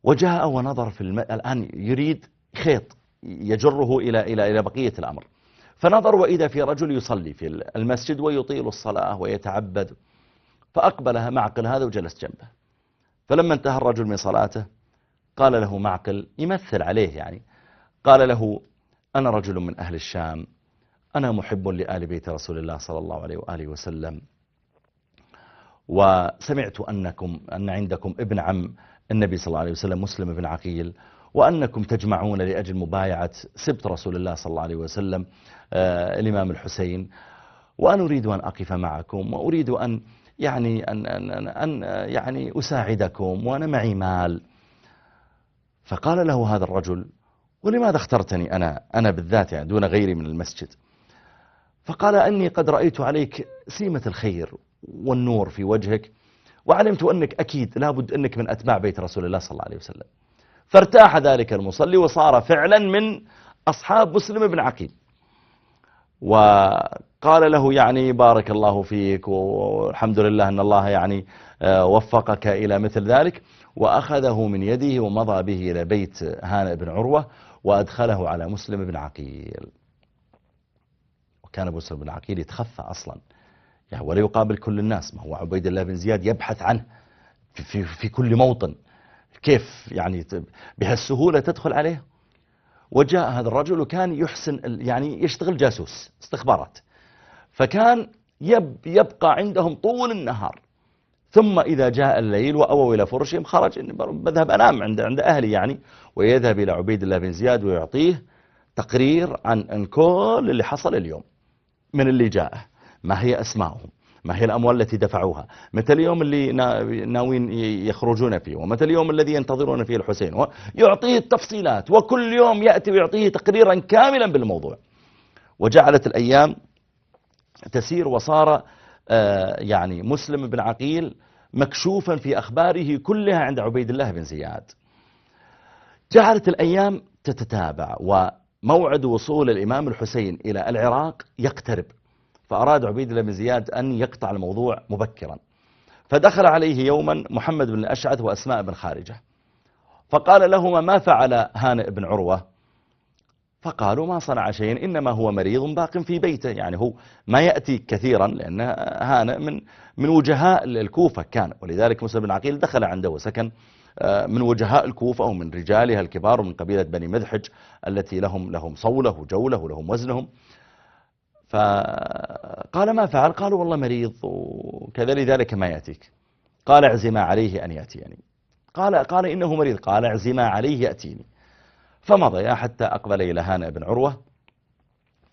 وجاء ونظر في الآن يريد خيط يجره إلى بقية الأمر. فنظر وإذا في رجل يصلي في المسجد ويطيل الصلاة ويتعبد، فأقبلها معقل هذا وجلس جنبه. فلما انتهى الرجل من صلاته قال له معقل يمثل عليه يعني، قال له: أنا رجل من أهل الشام، أنا محب لآل بيت رسول الله صلى الله عليه وآله وسلم، وسمعت أن عندكم ابن عم النبي صلى الله عليه وسلم مسلم بن عقيل، وأنكم تجمعون لأجل مبايعة سبط رسول الله صلى الله عليه وسلم الإمام الحسين، وأنا أريد أن أقف معكم، وأريد أن يعني أساعدكم، وأنا معي مال. فقال له هذا الرجل: ولماذا اخترتني أنا بالذات يعني دون غيري من المسجد؟ فقال: أني قد رأيت عليك سيمة الخير والنور في وجهك، وعلمت أنك أكيد لابد أنك من أتباع بيت رسول الله صلى الله عليه وسلم. فارتاح ذلك المصلي وصار فعلا من أصحاب مسلم بن عقيل، وقال له: يعني بارك الله فيك، والحمد لله أن الله يعني وفقك إلى مثل ذلك. وأخذه من يده ومضى به إلى بيت هانئ بن عروة، وأدخله على مسلم بن عقيل. وكان مسلم بن عقيل يتخفى أصلا، يعني ولا يقابل كل الناس، ما هو عبيد الله بن زياد يبحث عنه في كل موطن، كيف يعني بهالسهولة تدخل عليه؟ وجاء هذا الرجل وكان يحسن يعني يشتغل جاسوس استخبارات، فكان يبقى عندهم طول النهار، ثم إذا جاء الليل وأووا إلى فرشهم خرج، بذهب أنام عند أهلي يعني، ويذهب إلى عبيد الله بن زياد ويعطيه تقرير عن كل اللي حصل اليوم، من اللي جاءه، ما هي أسماؤهم، ما هي الأموال التي دفعوها، متى اليوم اللي ناوين يخرجون فيه، ومتى اليوم الذي ينتظرون فيه الحسين، ويعطيه التفصيلات، وكل يوم يأتي ويعطيه تقريرا كاملا بالموضوع. وجعلت الأيام تسير، وصار يعني مسلم بن عقيل مكشوفا في أخباره كلها عند عبيد الله بن زياد. جعلت الأيام تتتابع، وموعد وصول الإمام الحسين إلى العراق يقترب، فأراد عبيد الله بن زياد أن يقطع الموضوع مبكرا، فدخل عليه يوما محمد بن الأشعث وأسماء بن خارجة، فقال لهما: ما فعل هانئ بن عروة؟ فقالوا: ما صنع شيء، إنما هو مريض باق في بيته. يعني هو ما يأتي كثيرا، لأن هانئ من وجهاء الكوفة كان، ولذلك مسلم بن عقيل دخل عنده وسكن من وجهاء الكوفة ومن رجالها الكبار، ومن قبيلة بني مذحج التي لهم صولة وجولة ولهم وزنهم. فقال: ما فعل؟ قالوا: والله مريض وكذا، لذلك ما يأتيك. قال: اعزما عليه أن يأتيني. قال: إنه مريض. قال: اعزما عليه يأتيني. فمضيا حتى أقبل إلى هانئ بن عروة،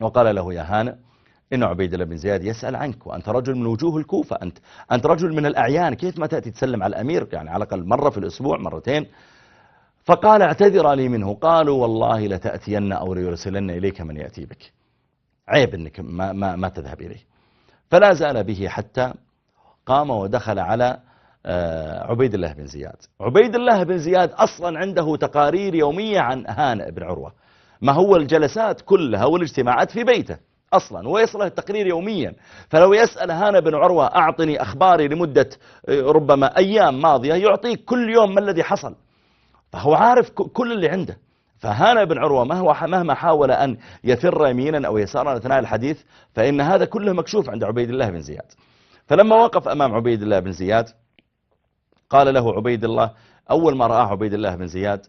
وقال له: يا هانئ، إن عبيد الله بن زياد يسأل عنك، وأنت رجل من وجوه الكوفة، أنت رجل من الأعيان، كيف ما تأتي تسلم على الأمير؟ يعني على الأقل مرة في الأسبوع، مرتين. فقال: اعتذر لي منه. قالوا: والله لتأتين أو ليرسلن إليك من يأتي بك، عيب أنك ما تذهب إليه. فلا زال به حتى قام ودخل على عبيد الله بن زياد. عبيد الله بن زياد أصلا عنده تقارير يومية عن هانئ بن عروة، ما هو الجلسات كلها والاجتماعات في بيته أصلا، ويصله التقرير يوميا. فلو يسأل هانئ بن عروة: أعطني أخباري لمدة ربما أيام ماضية، يعطيك كل يوم ما الذي حصل، فهو عارف كل اللي عنده. فهانئ بن عروة مهما حاول أن يفر يمينا أو يسارا أثناء الحديث، فإن هذا كله مكشوف عند عبيد الله بن زياد. فلما وقف أمام عبيد الله بن زياد، قال له عبيد الله، أول ما رآه عبيد الله بن زياد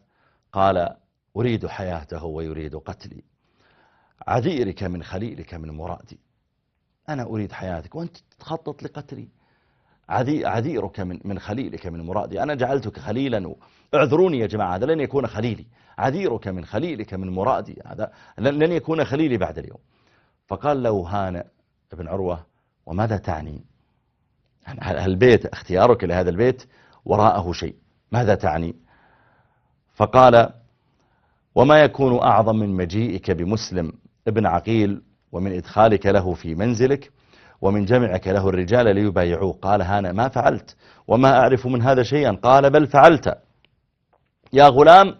قال: أريد حياته ويريد قتلي، عذيرك من خليلك من مرادي. أنا أريد حياتك وأنت تخطط لقتلي، عذيرك من خليلك من مرادي، أنا جعلتك خليلا، اعذروني يا جماعة، هذا لن يكون خليلي، عذيرك من خليلك من مرادي، هذا لن يكون خليلي بعد اليوم. فقال له هانئ بن عروة: وماذا تعني؟ البيت، اختيارك لهذا البيت وراءه شيء، ماذا تعني؟ فقال: وما يكون أعظم من مجيئك بمسلم ابن عقيل، ومن إدخالك له في منزلك، ومن جمعك له الرجال ليبايعوه. قال هانئ: ما فعلت وما أعرف من هذا شيئا. قال: بل فعلت يا غلام،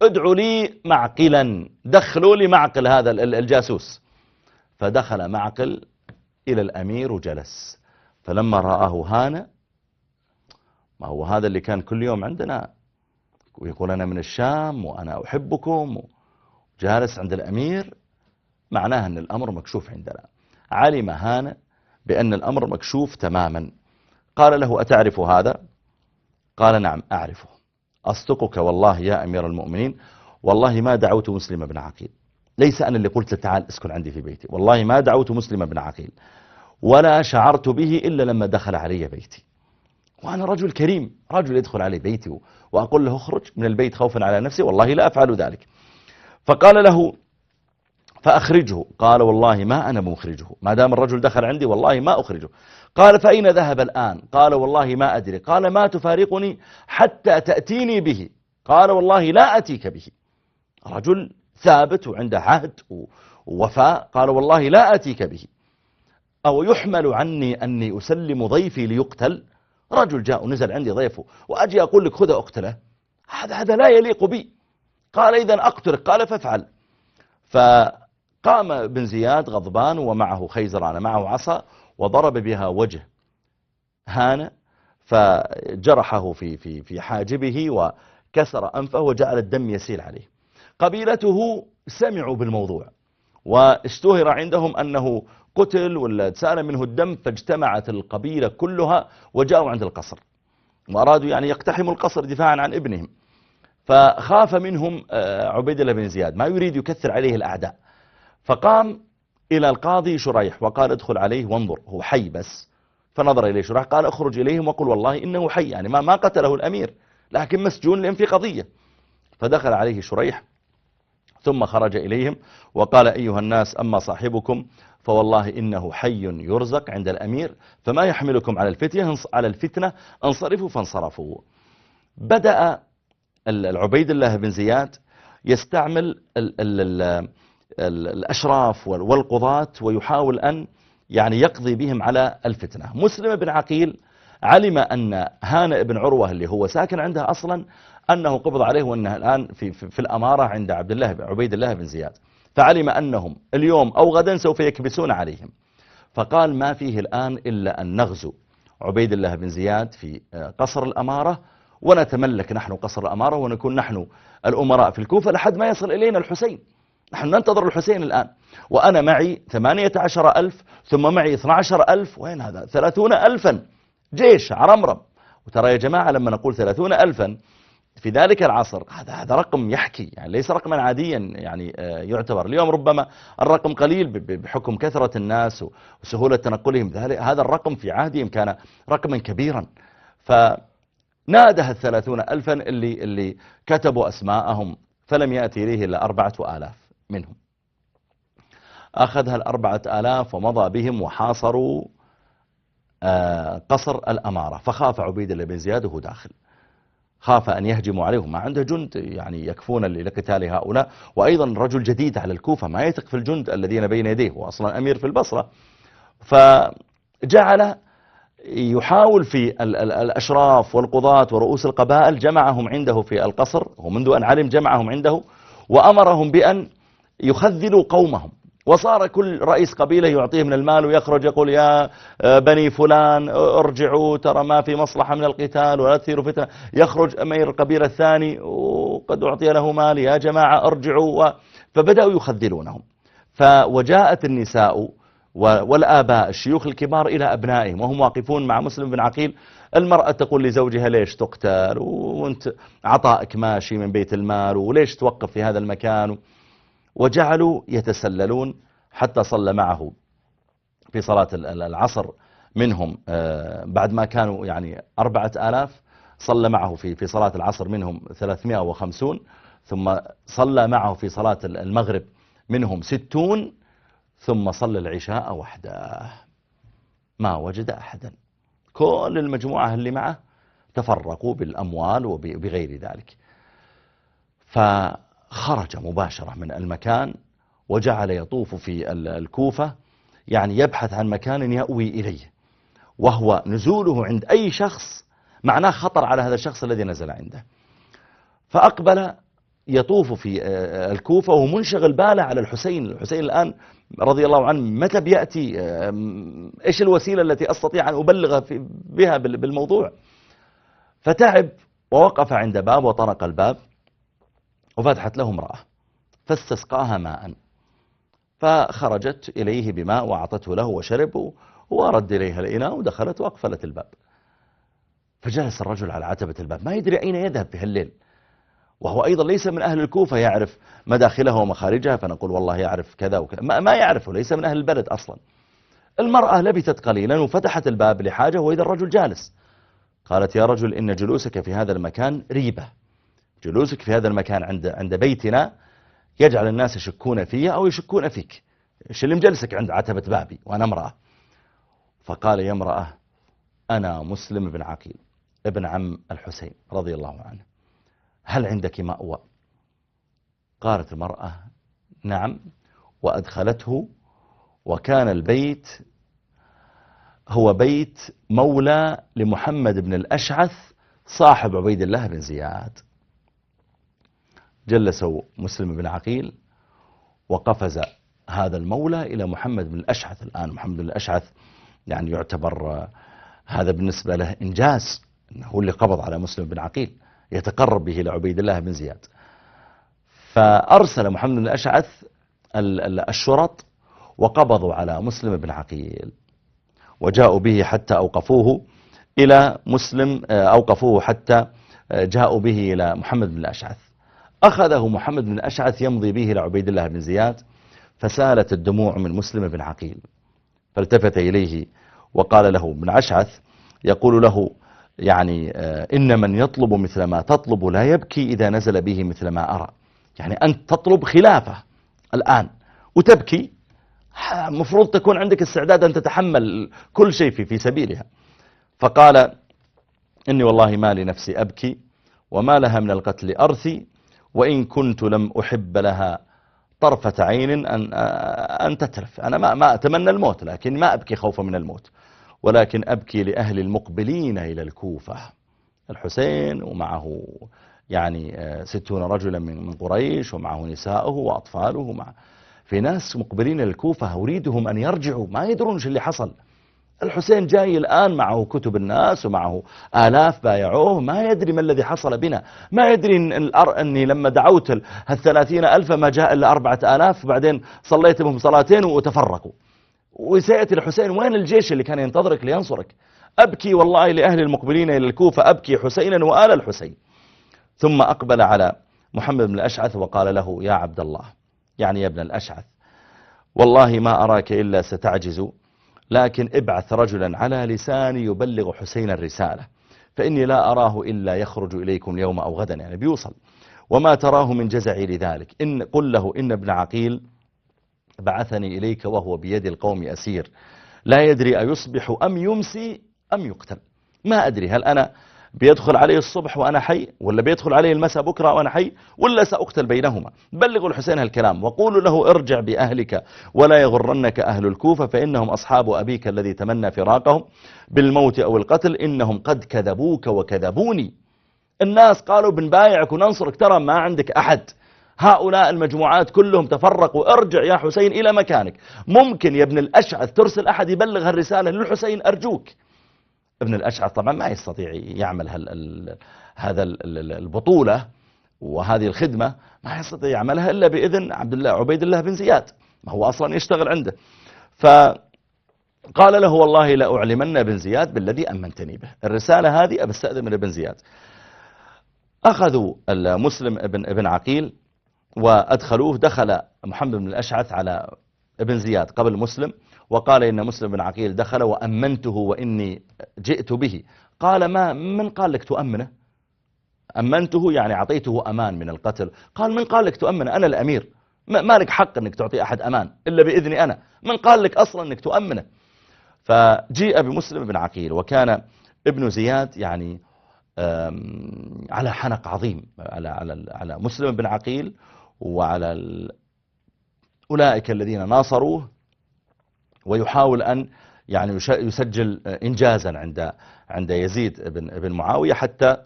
ادعوا لي معقلا، دخلوا لي معقل هذا الجاسوس. فدخل معقل إلى الأمير وجلس. فلما رآه هانئ، ما هو هذا اللي كان كل يوم عندنا ويقول أنا من الشام وأنا أحبكم، جالس عند الأمير، معناه أن الأمر مكشوف عندنا. علم هانئ بأن الأمر مكشوف تماما. قال له: أتعرف هذا؟ قال: نعم أعرفه. أصدقك والله يا أمير المؤمنين، والله ما دعوت مسلم بن عقيل، ليس أنا اللي قلت تعال اسكن عندي في بيتي، والله ما دعوت مسلم بن عقيل ولا شعرت به إلا لما دخل علي بيتي، وأنا رجل كريم، رجل يدخل علي بيتي وأقول له اخرج من البيت خوفا على نفسي، والله لا أفعل ذلك. فقال له: فأخرجه. قال: والله ما أنا مخرجه، ما دام الرجل دخل عندي والله ما أخرجه. قال: فأين ذهب الآن؟ قال: والله ما أدري. قال: ما تفارقني حتى تأتيني به؟ قال: والله لا أتيك به. رجل ثابت وعنده عهد ووفاء. قال: والله لا أتيك به. أو يحمل عني أني أسلم ضيفي ليقتل؟ رجل جاء ونزل عندي ضيفه وأجي أقول لك خذ أقتله؟ هذا لا يليق بي. قال: إذن أقتلك. قال: فافعل. فقام بن زياد غضبان ومعه خيزران، معه عصا، وضرب بها وجه هانئ، فجرحه في حاجبه وكسر أنفه وجعل الدم يسيل عليه. قبيلته سمعوا بالموضوع واشتهر عندهم أنه قتل ولا سال منه الدم، فاجتمعت القبيلة كلها وجاءوا عند القصر وأرادوا يعني يقتحموا القصر دفاعا عن ابنهم. فخاف منهم عبيد الله بن زياد، ما يريد يكثر عليه الأعداء، فقام إلى القاضي شريح وقال ادخل عليه وانظر هو حي بس. فنظر إليه شريح قال اخرج إليهم وقل والله إنه حي، يعني ما قتله الأمير لكن مسجون لأن في قضية. فدخل عليه شريح ثم خرج إليهم وقال أيها الناس أما صاحبكم فوالله إنه حي يرزق عند الأمير، فما يحملكم على الفتنة انصرفوا. فانصرفوا. بدأ العبيد الله بن زياد يستعمل الأشراف والقضاة ويحاول أن يعني يقضي بهم على الفتنة. مسلم بن عقيل علم أن هانئ بن عروة اللي هو ساكن عنده أصلا أنه قبض عليه وأنه الآن في الأمارة عند عبيد الله بن زياد، فعلم أنهم اليوم أو غدا سوف يكبسون عليهم، فقال ما فيه الآن إلا أن نغزو عبيد الله بن زياد في قصر الأمارة ونتملك نحن قصر الأمارة ونكون نحن الأمراء في الكوفة لحد ما يصل إلينا الحسين. نحن ننتظر الحسين الآن، وأنا معي 18,000 ثم معي 12,000، وين هذا 30,000 جيش عرمرم. وترى يا جماعة لما نقول 30,000 في ذلك العصر هذا رقم يحكي، يعني ليس رقما عاديا يعني يعتبر. اليوم ربما الرقم قليل بحكم كثرة الناس وسهولة تنقلهم، هذا الرقم في عهدهم كان رقما كبيرا. فناده 30,000 اللي كتبوا أسماءهم، فلم يأتي إليه إلا 4,000 منهم. أخذها 4,000 ومضى بهم وحاصروا قصر الأمارة. فخاف عبيد الله بن زياد وهو داخل، خاف أن يهجموا عليهم، ما عنده جند يعني يكفون لقتال هؤلاء، وأيضا رجل جديد على الكوفة ما يثق في الجند الذين بين يديه، وأصلا أمير في البصرة. فجعل يحاول في الأشراف والقضاة ورؤوس القبائل، جمعهم عنده في القصر، ومنذ أن علم جمعهم عنده وأمرهم بأن يخذلوا قومهم. وصار كل رئيس قبيلة يعطيه من المال ويخرج يقول يا بني فلان ارجعوا، ترى ما في مصلحة من القتال ولا تثيروا فتنة. يخرج أمير القبيلة الثاني وقد أعطي له مال، يا جماعة ارجعوا. فبدأوا يخذلونهم. وجاءت النساء والآباء الشيوخ الكبار إلى أبنائهم وهم واقفون مع مسلم بن عقيل. المرأة تقول لزوجها ليش تقتل وانت عطائك ماشي من بيت المال، وليش توقف في هذا المكان. وجعلوا يتسللون حتى صلى معه في صلاة العصر منهم بعد ما كانوا يعني 4,000، صلى معه في صلاة العصر منهم 350، ثم صلى معه في صلاة المغرب منهم 60، ثم صلى العشاء وحده. ما وجد أحدا، كل المجموعة اللي معه تفرقوا بالأموال وبغير ذلك. فخرج مباشرة من المكان وجعل يطوف في الكوفة، يعني يبحث عن مكان يأوي إليه، وهو نزوله عند أي شخص معناه خطر على هذا الشخص الذي نزل عنده. فأقبل يطوف في الكوفة ومنشغل باله على الحسين. الحسين الآن رضي الله عنه متى بيأتي، إيش الوسيلة التي أستطيع أن أبلغ بها بالموضوع. فتعب ووقف عند باب وطرق الباب، وفتحت له امرأة فاستسقاها ماء، فخرجت إليه بماء وأعطته له وشرب، ورد إليها الإناء ودخلت وأقفلت الباب. فجلس الرجل على عتبة الباب ما يدري أين يذهب في هالليل، وهو أيضا ليس من أهل الكوفة يعرف مداخلها ومخارجها، فنقول والله يعرف كذا وكذا، ما يعرفه، ليس من أهل البلد أصلا. المرأة لبثت قليلا وفتحت الباب لحاجة وإذا الرجل جالس. قالت يا رجل إن جلوسك في هذا المكان ريبة، جلوسك في هذا المكان عند بيتنا يجعل الناس يشكون في أو يشكون فيك، إيش اللي مجلسك عند عتبة بابي وأنا امرأة؟ فقال يا امرأة أنا مسلم بن عقيل ابن عم الحسين رضي الله عنه، هل عندك مأوى؟ قالت المرأة نعم، وأدخلته، وكان البيت هو بيت مولى لمحمد بن الأشعث صاحب عبيد الله بن زياد. جلسوا مسلم بن عقيل وقفز هذا المولى إلى محمد بن الأشعث. الآن محمد بن الأشعث يعني يعتبر هذا بالنسبة له إنجاز، هو اللي قبض على مسلم بن عقيل يتقرب به إلى عبيد الله بن زياد. فأرسل محمد بن الأشعث الشرط وقبضوا على مسلم بن عقيل وجاءوا به حتى أوقفوه إلى مسلم، أوقفوه حتى جاءوا به إلى محمد بن الأشعث. أخذه محمد بن الأشعث يمضي به إلى عبيد الله بن زياد، فسالت الدموع من مسلم بن عقيل، فالتفت إليه وقال له ابن أشعث يقول له يعني إن من يطلب مثل ما تطلب لا يبكي إذا نزل به مثل ما أرى. يعني أنت تطلب خلافة الآن وتبكي، مفروض تكون عندك استعداد أن تتحمل كل شيء في سبيلها. فقال إني والله ما لنفسي أبكي وما لها من القتل أرثي، وإن كنت لم أحب لها طرفة عين أن تتلف. أنا ما أتمنى الموت، لكن ما أبكي خوفا من الموت، ولكن أبكي لأهل المقبلين إلى الكوفة. الحسين ومعه يعني 60 رجلا من قريش، ومعه نساءه وأطفاله، في ناس مقبلين إلى الكوفة أريدهم أن يرجعوا، ما يدرون ايش اللي حصل. الحسين جاي الآن معه كتب الناس ومعه آلاف بايعوه، ما يدري ما الذي حصل بنا، ما يدري أني لما دعوت 30,000 ما جاء إلا 4,000، وبعدين صليت بهم صلاتين وتفرقوا. وسيأتي الحسين، وين الجيش اللي كان ينتظرك لينصرك؟ أبكي والله لأهل المقبلين إلى الكوفة، أبكي حسينا وآل الحسين. ثم أقبل على محمد بن الأشعث وقال له يا عبد الله، يعني يا ابن الأشعث، والله ما أراك إلا ستعجز، لكن ابعث رجلا على لساني يبلغ حسين الرسالة، فإني لا أراه إلا يخرج إليكم اليوم أو غدا، يعني بيوصل، وما تراه من جزعي لذلك. قل له إن ابن عقيل بعثني إليك وهو بيد القوم أسير، لا يدري أيصبح أم يمسي أم يقتل. ما أدري هل أنا بيدخل عليه الصبح وأنا حي، ولا بيدخل عليه المساء بكرة وأنا حي، ولا سأقتل بينهما. بلغوا الحسين هالكلام وقولوا له ارجع بأهلك ولا يغرنك أهل الكوفة، فإنهم أصحاب أبيك الذي تمنى فراقهم بالموت أو القتل، إنهم قد كذبوك وكذبوني. الناس قالوا بنبايعك وننصرك، ترى ما عندك أحد، هؤلاء المجموعات كلهم تفرقوا، ارجع يا حسين إلى مكانك. ممكن يا ابن الأشعث ترسل أحد يبلغ الرسالة للحسين أرجوك. ابن الأشعث طبعا ما يستطيع يعمل هذا البطولة وهذه الخدمة، ما يستطيع يعملها إلا بإذن عبيد الله بن زياد، ما هو أصلا يشتغل عنده. فقال له والله لأعلمن بن زياد بالذي أمنتني به، الرسالة هذه أبستأذن من ابن زياد. أخذوا المسلم ابن عقيل وأدخلوه. دخل محمد بن الأشعث على ابن زياد قبل مسلم، وقال إن مسلم بن عقيل دخل وأمنته وإني جئت به. قال ما من قال لك تؤمنه؟ أمنته يعني أعطيته أمان من القتل. قال من قال لك تؤمنه؟ أنا الأمير، ما لك حق أنك تعطي أحد أمان إلا بإذني أنا، من قال لك أصلا أنك تؤمنه؟ فجيء بمسلم بن عقيل، وكان ابن زياد يعني على حنق عظيم على مسلم بن عقيل وعلى أولئك الذين ناصروه، ويحاول أن يعني يسجل إنجازا عند يزيد بن معاوية حتى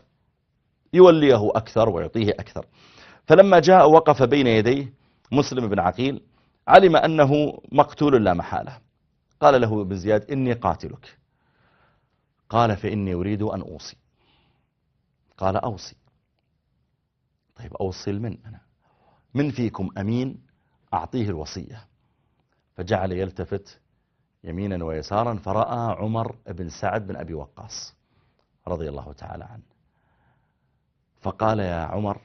يوليه أكثر ويعطيه أكثر. فلما جاء وقف بين يديه مسلم بن عقيل، علم أنه مقتول لا محالة. قال له ابن زياد إني قاتلك. قال فإني أريد أن أوصي. قال أوصي. طيب أوصي لمن؟ أنا من فيكم أمين أعطيه الوصية. فجعل يلتفت يمينا ويسارا، فرأى عمر بن سعد بن أبي وقاص رضي الله تعالى عنه، فقال يا عمر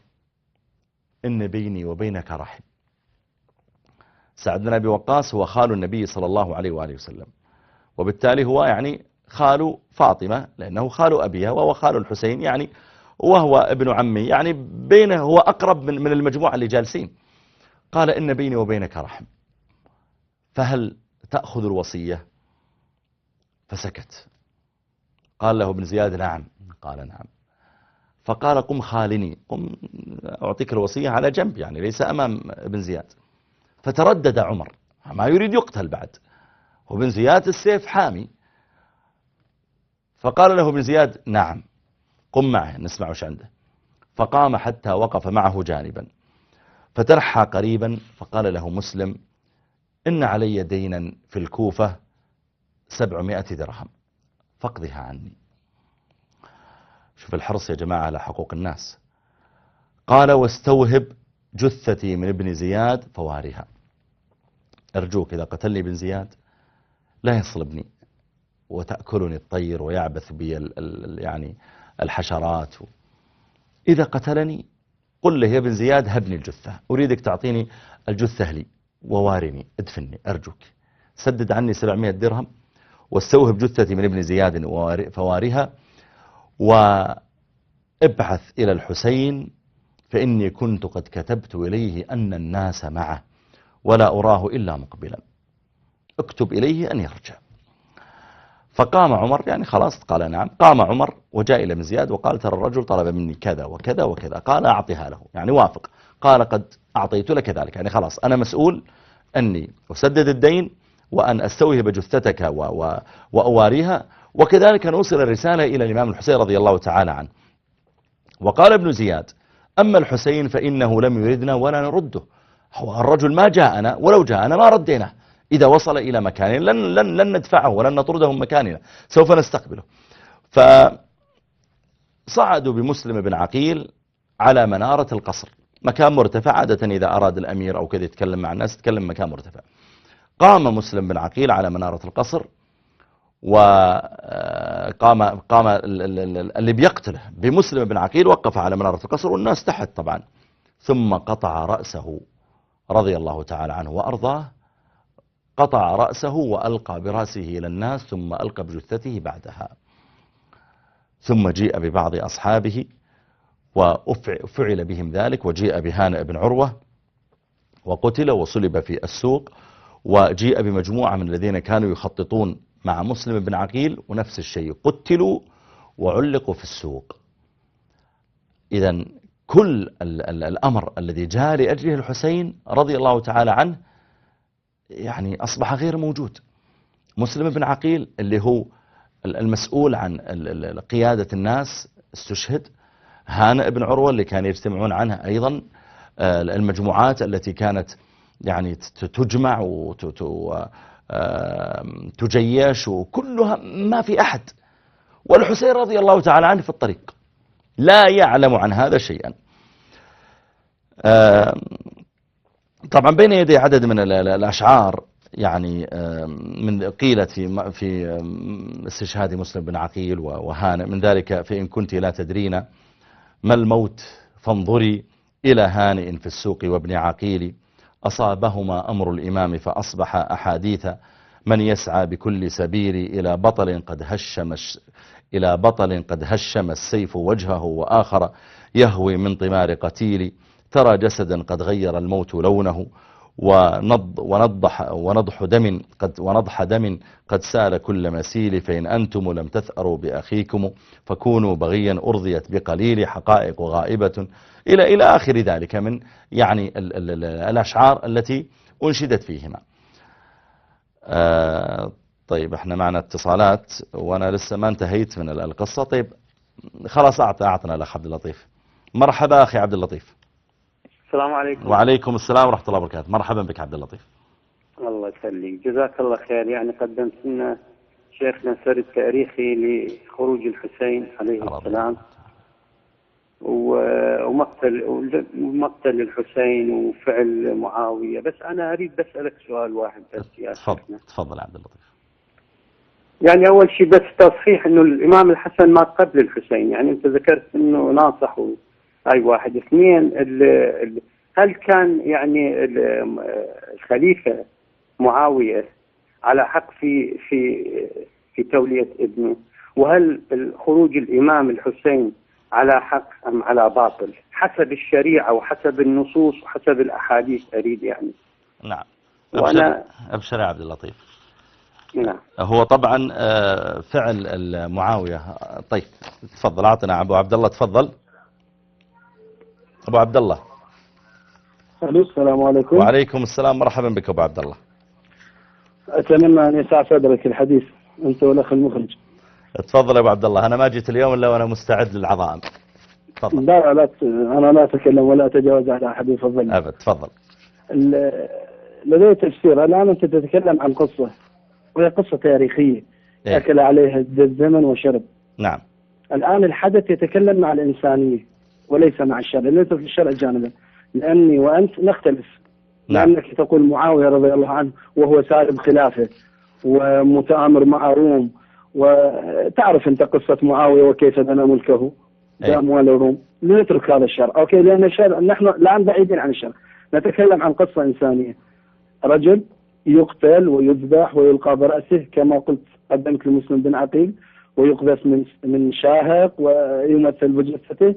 إن بيني وبينك رحم. سعد بن أبي وقاص هو خال النبي صلى الله عليه وآله وسلم، وبالتالي هو يعني خال فاطمة، لأنه خال أبيها وهو خال الحسين يعني، وهو ابن عمي، يعني بينه هو أقرب من المجموعة اللي جالسين. قال إن بيني وبينك رحم، فهل تأخذ الوصية؟ فسكت. قال له ابن زياد نعم. قال نعم. فقال قم خالني، قم أعطيك الوصية على جنب، يعني ليس أمام ابن زياد. فتردد عمر، ما يريد يقتل بعد، وابن زياد السيف حامي. فقال له ابن زياد نعم قم معه نسمع وش عنده. فقام حتى وقف معه جانبا، فترحى قريبا، فقال له مسلم إن علي دينا في الكوفة 700 درهم فاقضها عني. شوف الحرص يا جماعة على حقوق الناس. قال واستوهب جثتي من ابن زياد فوارها. أرجوك إذا قتلني بن زياد لا يصلبني وتأكلني الطير ويعبث بي يعني الحشرات. إذا قتلني قل له يا بن زياد هبني الجثة، أريدك تعطيني الجثة لي ووارني ادفني أرجوك، سدد عني 700 درهم واستوهب جثتي من ابن زياد فوارها، وابعث إلى الحسين فإني كنت قد كتبت إليه أن الناس معه ولا أراه إلا مقبلا، اكتب إليه أن يرجع. فقام عمر، يعني خلاص قال نعم، قام عمر وجاء إلى ابن زياد وقال ترى الرجل طلب مني كذا وكذا وكذا، قال أعطيها له، يعني وافق، قال قد أعطيت لك ذلك، يعني خلاص أنا مسؤول أني أسدد الدين وأن أستوهب جثتك وأواريها، وكذلك نوصل الرسالة إلى الإمام الحسين رضي الله تعالى عنه. وقال ابن زياد أما الحسين فإنه لم يردنا ولا نرده، هو الرجل ما جاءنا، ولو جاءنا ما رديناه، إذا وصل إلى مكان لن ندفعه ولن نطرده من مكاننا، سوف نستقبله. فصعدوا بمسلم بن عقيل على منارة القصر، مكان مرتفع، عادة إذا أراد الأمير أو كذا يتكلم مع الناس يتكلم مكان مرتفع. قام مسلم بن عقيل على منارة القصر، وقام اللي بيقتله بمسلم بن عقيل وقف على منارة القصر والناس تحت طبعا، ثم قطع رأسه رضي الله تعالى عنه وأرضاه، قطع رأسه وألقى برأسه إلى الناس ثم ألقى بجثته بعدها. ثم جيء ببعض أصحابه وفعل بهم ذلك، وجيء بهانئ بن عروة وقتل وصلب في السوق، وجيء بمجموعة من الذين كانوا يخططون مع مسلم بن عقيل ونفس الشيء، قتلوا وعلقوا في السوق. إذن كل الأمر الذي جاء لأجله الحسين رضي الله تعالى عنه يعني أصبح غير موجود. مسلم بن عقيل اللي هو المسؤول عن قيادة الناس استشهد، هانئ بن عروة اللي كانوا يجتمعون عنها أيضا، المجموعات التي كانت يعني تجمع وتجيش وكلها ما في أحد، والحسين رضي الله تعالى عنه في الطريق لا يعلم عن هذا شيئا. طبعا بين يدي عدد من الأشعار يعني من قيلت في استشهاد مسلم بن عقيل وهانئ، من ذلك فإن كنت لا تدرين ما الموت فانظري إلى هانئ في السوق وابن عقيل، أصابهما أمر الإمام فأصبح أحاديث، من يسعى بكل سبيل إلى بطل قد هشم السيف وجهه، وآخر يهوي من طمار قتيل، ترى جسدا قد غير الموت لونه، ونضح دم قد سال كل مسيل، فإن أنتم لم تثأروا بأخيكم فكونوا بغيا أرضيت بقليل، حقائق غائبة إلى آخر ذلك من يعني الأشعار التي أنشدت فيهما. طيب احنا معنا اتصالات وانا لسه ما انتهيت من القصة. طيب خلاص اعطنا الاخ عبد اللطيف. مرحبا اخي عبد اللطيف. السلام عليكم. وعليكم السلام ورحمة الله وبركاته. مرحبا بك عبد اللطيف. الله يخليك، جزاك الله خير. يعني قدمت لنا شيخنا سرد تاريخي لخروج الحسين عليه السلام ومقتل الحسين وفعل معاوية، بس أنا أريد بسألك سؤال واحد بس يا شيخنا. تفضل عبد اللطيف. يعني أول شيء بس تصحيح إنه الإمام الحسن مات قبل الحسين، يعني أنت ذكرت إنه ناصح أي واحد. اثنين، هل كان يعني الخليفة معاوية على حق في تولية ابنه؟ وهل خروج الإمام الحسين على حق أم على باطل حسب الشريعة وحسب النصوص وحسب الأحاديث؟ أريد يعني. نعم. أبشر يا عبد اللطيف. نعم. هو طبعا فعل معاوية. طيب تفضل أعطنا أبو عبد الله. تفضل أبو عبد الله. السلام عليكم. وعليكم السلام، مرحبا بك أبو عبد الله. أتمنى أن يسع صدرك الحديث أنت والأخ المخرج. تفضل يا أبو عبد الله، أنا ما جيت اليوم إلا وأنا مستعد للعظائم. تفضل. لا أنا لا أتكلم ولا أتجاوز على أحد، يفضل. أبد تفضل. لدي تفسير. الآن أنت تتكلم عن قصة وهي قصة تاريخية أكل عليها الزمن وشرب. نعم. الآن الحدث يتكلم مع الإنسانية وليس مع الشرع، ليس في الشرع جانبا، لأني وأنت نختلف. نعم. لأنك تقول معاوية رضي الله عنه وهو سالب خلافه ومتآمر مع روم، وتعرف أنت قصة معاوية وكيف بنى ملكه بأموال الروم. نترك هذا الشر، أوكي، لأن الشر نحن الآن بعيدين عن الشر، نتكلم عن قصة إنسانية. رجل يقتل ويذبح ويلقى برأسه كما قلت، قدمت لمسلم بن عقيل، ويقذف من شاهق ويمثل بجثته.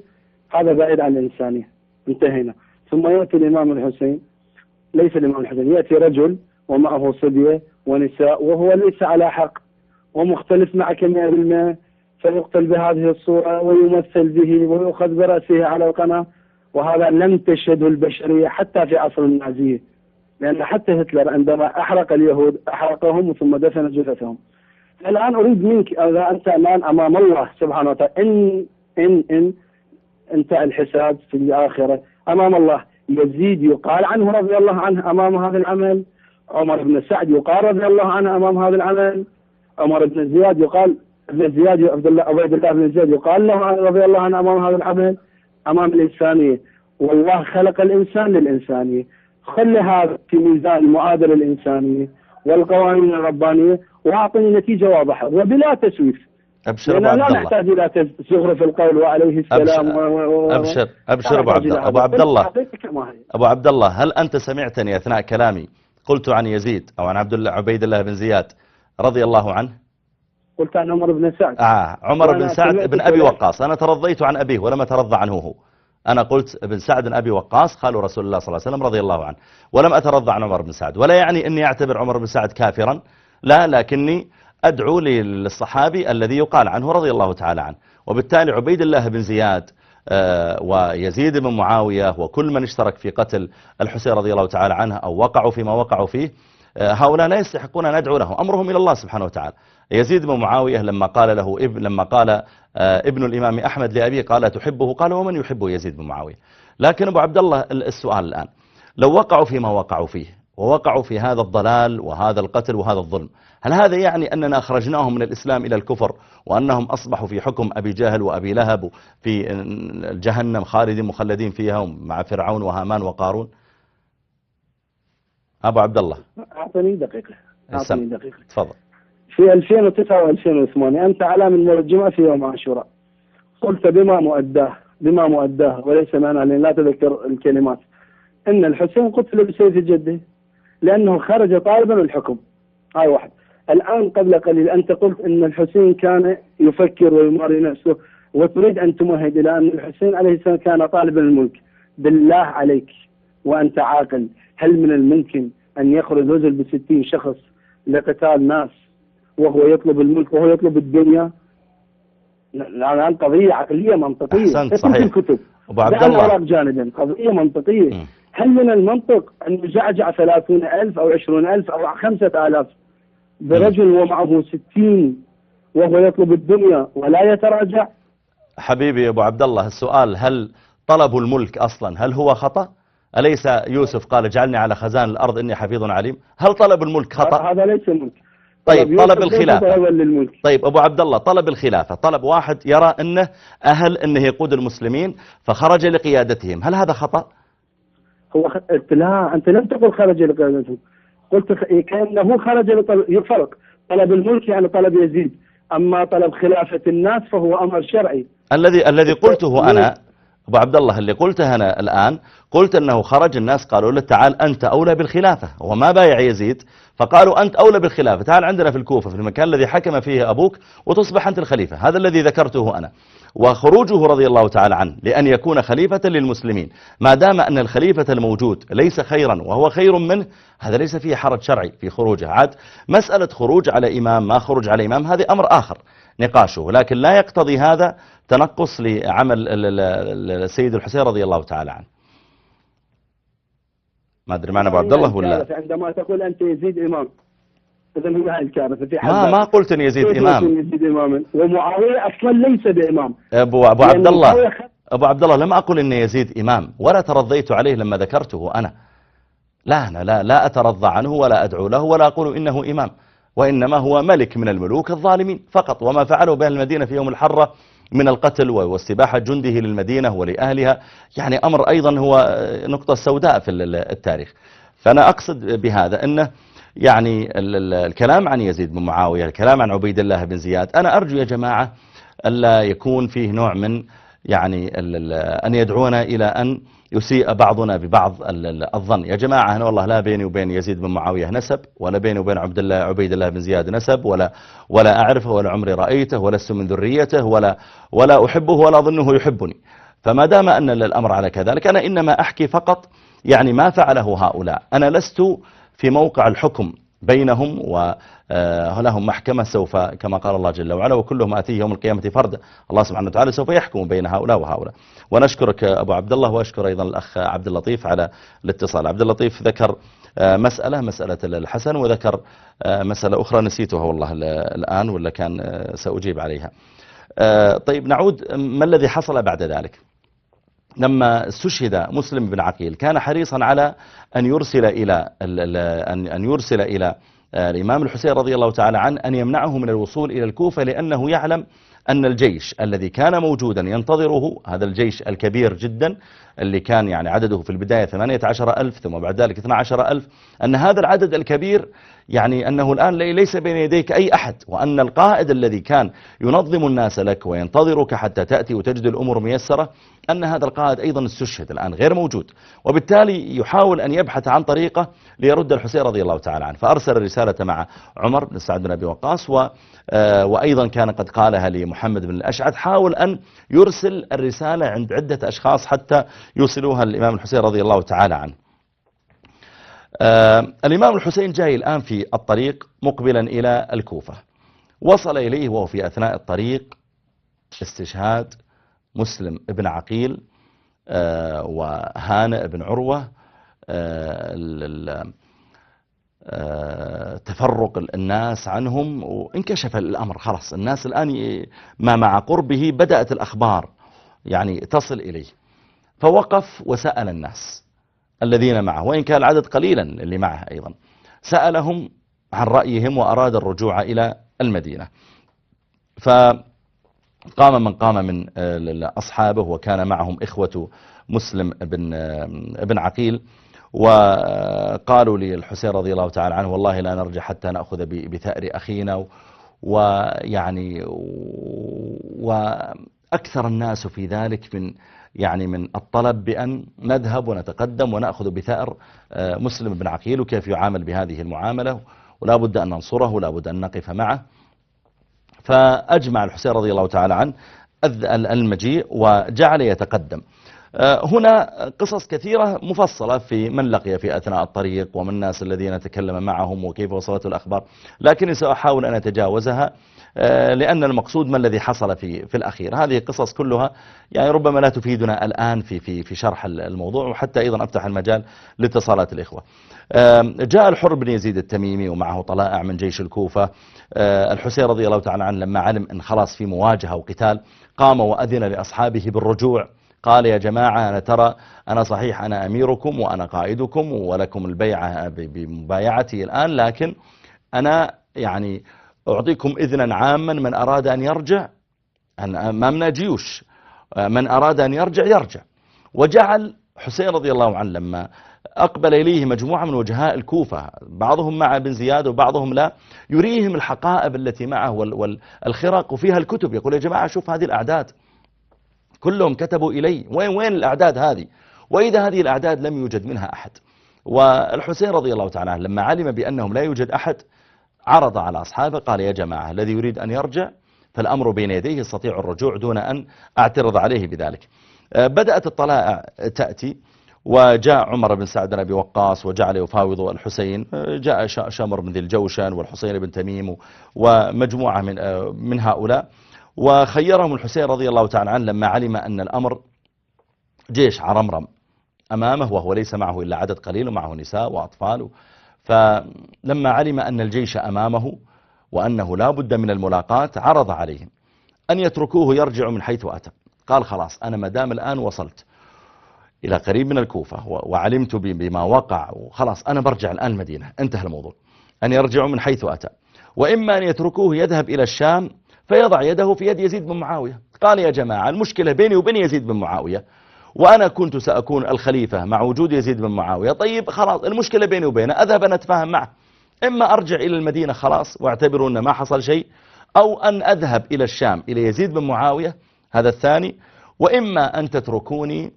هذا بعيد عن الإنسانية، انتهينا. ثم يأتي الإمام الحسين، ليس الإمام الحسين، يأتي رجل ومعه صبية ونساء وهو ليس على حق ومختلف معك 100%، فيقتل بهذه الصورة ويمثل به ويؤخذ برأسه على القناة. وهذا لم تشهده البشرية حتى في عصر النازية، لأن حتى هتلر عندما أحرق اليهود أحرقهم ثم دفن جثثهم. الآن أريد منك، إذا أنت الآن أمام الله سبحانه وتعالى، إن أنت الحساب في الآخرة أمام الله، يزيد يقال عنه رضي الله عنه أمام هذا العمل، عمر بن سعد يقال رضي الله عنه أمام هذا العمل، عمر بن زياد يقال، ابن زياد عبيد الله بن زياد يقال له رضي الله عنه أمام هذا العمل، أمام الإنسانية. والله خلق الإنسان للإنسانية، خلي هذا في ميزان المعادلة الإنسانية والقوانين الربانية، وأعطني نتيجة واضحة وبلا تسويف. أبشر أبو عبد لا الله. نحتاج إلى زخرف القول وعليه السلام. أبشر أبو عبد الله. أبو عبد الله، هل أنت سمعتني أثناء كلامي قلت عن يزيد أو عن عبيد الله بن زياد رضي الله عنه؟ قلت عن عمر بن سعد. عمر بن سعد بن أبي وقاص. أنا ترضيت عن أبيه ولم أترضى عنه هو. أنا قلت ابن سعد بن أبي وقاص خال رسول الله صلى الله عليه وسلم رضي الله عنه، ولم أترضى عن عمر بن سعد. ولا يعني أني أعتبر عمر بن سعد كافرا، لا، لكني أدعو للصحابي الذي يقال عنه رضي الله تعالى عنه. وبالتالي عبيد الله بن زياد ويزيد بن معاوية وكل من اشترك في قتل الحسين رضي الله تعالى عنه أو وقعوا فيما وقعوا فيه، هؤلاء لا يستحقون أن ندعو لهم، أمرهم إلى الله سبحانه وتعالى. يزيد بن معاوية لما قال ابن الإمام أحمد لأبيه قال تحبه، قال ومن يحب يزيد بن معاوية. لكن أبو عبد الله، السؤال الآن، لو وقعوا فيما وقعوا فيه ووقعوا في هذا الضلال وهذا القتل وهذا الظلم، هل هذا يعني أننا أخرجناهم من الإسلام إلى الكفر وأنهم أصبحوا في حكم أبي جهل وأبي لهب في جهنم خالدين مخلدين فيها مع فرعون وهامان وقارون؟ أبو عبد الله أعطني دقيقة. تفضل. في 2009 و2008 أنت على من الجمعة في يوم عاشوراء قلت بما مؤداه وليس معنى لأن لا تذكر الكلمات، إن الحسين قتل بسيف جده لأنه خرج طالبا الحكم. هاي واحد. الآن قبل قليل أنت قلت إن الحسين كان يفكر ويماري نفسه، وتريد أن تمهد إلى أن الحسين عليه السلام كان طالبا الملك. بالله عليك وأنت عاقل، هل من الممكن أن يخرج رجل ب60 شخص لقتال ناس وهو يطلب الملك وهو يطلب الدنيا؟ الآن قضية عقلية منطقية. أحسنت، صحيح. الكتب أبو عبد الله، جانبا قضية منطقية. هل من المنطق أن يجعجع 30,000 أو 20,000 أو 5,000 برجل ومعه 60 وهو يطلب الدنيا ولا يتراجع؟ حبيبي أبو عبد الله، السؤال هل طلب الملك أصلا هل هو خطأ؟ أليس يوسف قال اجعلني على خزان الأرض إني حفيظ عليم؟ هل طلب الملك خطأ؟ هذا ليس ملك. طيب طلب الخلافة. طيب أبو عبد الله، طلب الخلافة طلب واحد يرى أنه أهل أنه يقود المسلمين فخرج لقيادتهم، هل هذا خطأ؟ لا، أنت لم تقل خرج لقيادتهم، قلت كأنه خرج يفرق. طلب الملك يعني طلب يزيد، أما طلب خلافة الناس فهو أمر شرعي. الذي قلته أنا أبو عبد الله، اللي قلته أنا الآن، قلت أنه خرج الناس قالوا له تعال أنت أولى بالخلافة، وما بايع يزيد، فقالوا أنت أولى بالخلافة، تعال عندنا في الكوفة في المكان الذي حكم فيه أبوك وتصبح أنت الخليفة. هذا الذي ذكرته أنا. وخروجه رضي الله تعالى عنه لأن يكون خليفة للمسلمين، ما دام أن الخليفة الموجود ليس خيرا وهو خير منه، هذا ليس فيه حرج شرعي في خروجه. عاد مسألة خروج على إمام ما خروج على إمام هذه أمر آخر نقاشه، لكن لا يقتضي هذا تنقص لعمل السيد الحسين رضي الله تعالى عنه. ما أدري معنى أبو عبد الله ولا؟ عندما تقول أنت يزيد إمام، إذا هي الكارثة في حد. ما قلت أن يزيد إمام. يزيد إماما ومعاوية أصلا ليس بإمام. أبو عبد الله، أبو عبد الله، لم أقل أن يزيد إمام ولا ترضيت عليه لما ذكرته أنا. لا، أنا لا أترضى عنه ولا أدعو له ولا أقول إنه إمام، وإنما هو ملك من الملوك الظالمين فقط. وما فعله بأهل المدينة في يوم الحرة من القتل واستباحة جنده للمدينة ولأهلها يعني أمر أيضا هو نقطة سوداء في التاريخ. فأنا أقصد بهذا أنه يعني الكلام عن يزيد بن معاوية، الكلام عن عبيد الله بن زياد، أنا أرجو يا جماعة ألا يكون فيه نوع من يعني أن يدعونا إلى أن يسيء بعضنا ببعض الظن. يا جماعة أنا والله لا بيني وبين يزيد بن معاوية نسب، ولا بيني وبين عبيد الله بن زياد نسب، ولا أعرفه، ولا عمري رأيته، ولست من ذريته، ولا أحبه، ولا أظنه يحبني. فما دام أن الأمر على كذلك، أنا إنما أحكي فقط يعني ما فعله هؤلاء. أنا لست في موقع الحكم بينهم، ولهم محكمة سوف كما قال الله جل وعلا وكلهم آتيه يوم القيامة فردا. الله سبحانه وتعالى سوف يحكم بين هؤلاء وهؤلاء. ونشكرك أبو عبد الله، وأشكر أيضا الأخ عبد اللطيف على الاتصال. عبد اللطيف ذكر مسألة الحسن، وذكر مسألة أخرى نسيتها والله الآن، ولا كان سأجيب عليها. طيب نعود، ما الذي حصل بعد ذلك؟ لما استشهد مسلم بن عقيل كان حريصا على أن يرسل إلى الإمام الحسين رضي الله تعالى عنه أن يمنعه من الوصول إلى الكوفة، لأنه يعلم أن الجيش الذي كان موجودا ينتظره، هذا الجيش الكبير جدا اللي كان يعني عدده في البداية 18,000 ثم بعد ذلك 12,000، أن هذا العدد الكبير يعني أنه الآن ليس بين يديك أي أحد، وأن القائد الذي كان ينظم الناس لك وينتظرك حتى تأتي وتجد الأمور ميسرة، أن هذا القائد أيضا استشهد الآن غير موجود، وبالتالي يحاول أن يبحث عن طريقة ليرد الحسين رضي الله تعالى عنه. فأرسل الرسالة مع عمر بن سعد بن أبي وقاص، وأيضا كان قد قالها لمحمد بن الأشعث. حاول أن يرسل الرسالة عند عدة أشخاص حتى يوصلوها للإمام الحسين رضي الله تعالى عنه. الإمام الحسين جاي الآن في الطريق مقبلا إلى الكوفة، وصل إليه وهو في أثناء الطريق استشهاد مسلم بن عقيل وهانئ بن عروة، تفرق الناس عنهم، وانكشف الأمر خلاص. الناس الآن ما مع قربه بدأت الأخبار يعني تصل إليه، فوقف وسأل الناس الذين معه، وإن كان العدد قليلا اللي معه أيضا، سألهم عن رأيهم وأراد الرجوع إلى المدينة. فقام من قام من أصحابه، وكان معهم إخوة مسلم بن عقيل، وقالوا للحسين رضي الله تعالى عنه والله لا نرجع حتى نأخذ بثأر أخينا، ويعني وأكثر الناس في ذلك من الطلب بأن نذهب ونتقدم ونأخذ بثأر مسلم بن عقيل، وكيف يعامل بهذه المعاملة، ولا بد أن ننصره ولا بد أن نقف معه. فأجمع الحسين رضي الله تعالى عنه المجيء وجعل يتقدم. هنا قصص كثيرة مفصلة في من لقي في أثناء الطريق ومن الناس الذين تكلم معهم وكيف وصلته الأخبار، لكني سأحاول أن أتجاوزها لأن المقصود ما الذي حصل في الأخير. هذه القصص كلها يعني ربما لا تفيدنا الآن في شرح الموضوع، وحتى أيضا أفتح المجال لاتصالات الإخوة. جاء الحر بن يزيد التميمي ومعه طلائع من جيش الكوفة. الحسين رضي الله تعالى عنه لما علم أن خلاص في مواجهة وقتال، قام وأذن لأصحابه بالرجوع. قال يا جماعة أنا ترى أنا صحيح أنا أميركم وأنا قائدكم ولكم البيعة بمبايعتي الآن، لكن أنا يعني أعطيكم إذنا عاما، من أراد أن يرجع أمامنا جيوش، من أراد أن يرجع. وجعل حسين رضي الله عنه لما أقبل إليه مجموعة من وجهاء الكوفة، بعضهم مع بن زياد وبعضهم لا، يريهم الحقائب التي معه والخرق وفيها الكتب، يقول يا جماعة شوف هذه الأعداد كلهم كتبوا إلي، وين الأعداد هذه؟ وإذا هذه الأعداد لم يوجد منها أحد. والحسين رضي الله تعالى عنه لما علم بأنهم لا يوجد أحد، عرض على أصحابه قال يا جماعة الذي يريد أن يرجع فالأمر بين يديه، يستطيع الرجوع دون أن أعترض عليه بذلك. بدأت الطلائع تأتي، وجاء عمر بن سعد بن أبي وقاص وجعل يفاوض الحسين. جاء شمر بن ذي الجوشن والحسين بن تميم ومجموعة من هؤلاء، وخيرهم الحسين رضي الله تعالى عنه لما علم أن الأمر جيش عرمرم أمامه، وهو ليس معه إلا عدد قليل ومعه نساء وأطفال. فلما علم أن الجيش أمامه وأنه لا بد من الملاقاة، عرض عليهم أن يتركوه يرجع من حيث أتى. قال خلاص أنا مدام الآن وصلت إلى قريب من الكوفة وعلمت بما وقع، وخلاص أنا برجع الآن المدينة، انتهى الموضوع، أن يرجعوا من حيث أتى، وإما أن يتركوه يذهب إلى الشام فيضع يده في يد يزيد بن معاوية. قال يا جماعة المشكلة بيني وبين يزيد بن معاوية، وأنا كنت سأكون الخليفة مع وجود يزيد بن معاوية. طيب خلاص المشكلة بيني وبينه، أذهب أن أتفاهم معه، إما أرجع إلى المدينة خلاص واعتبروا أن ما حصل شيء، أو أن أذهب إلى الشام إلى يزيد بن معاوية، هذا الثاني، وإما أن تتركوني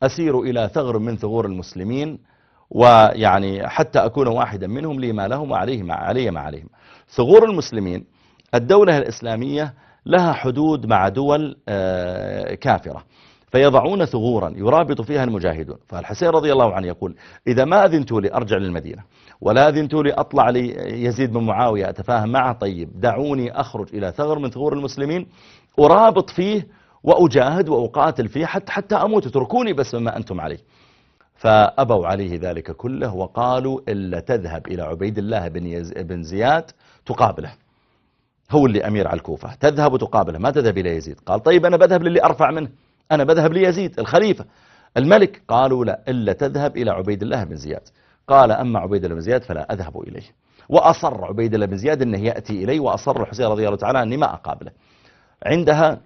أسير إلى ثغر من ثغور المسلمين، ويعني حتى أكون واحدا منهم لي ما لهم وعليه ما عليهم. ثغور المسلمين، الدولة الإسلامية لها حدود مع دول كافرة، فيضعون ثغورا يرابط فيها المجاهدون. فالحسين رضي الله عنه يقول إذا ما أذنتوا لي أرجع للمدينة، ولا أذنتوا لي أطلع لي يزيد بن معاوية أتفاهم معه، طيب دعوني أخرج إلى ثغر من ثغور المسلمين أرابط فيه وأجاهد وأقاتل فيه حتى أموت، اتركوني بس مما أنتم عليه. فأبوا عليه ذلك كله وقالوا إلا تذهب إلى عبيد الله بن زياد تقابله، هو اللي أمير على الكوفة، تذهب وتقابله، ما تذهب إلى يزيد. قال طيب أنا بذهب للي أرفع منه، أنا بذهب ليزيد الخليفة الملك. قالوا لا، إلا تذهب إلى عبيد الله بن زياد. قال أما عبيد الله بن زياد فلا أذهب إليه. وأصر عبيد الله بن زياد أنه يأتي إليه، وأصر الحسين رضي الله تعالى أني ما أقابله. عندها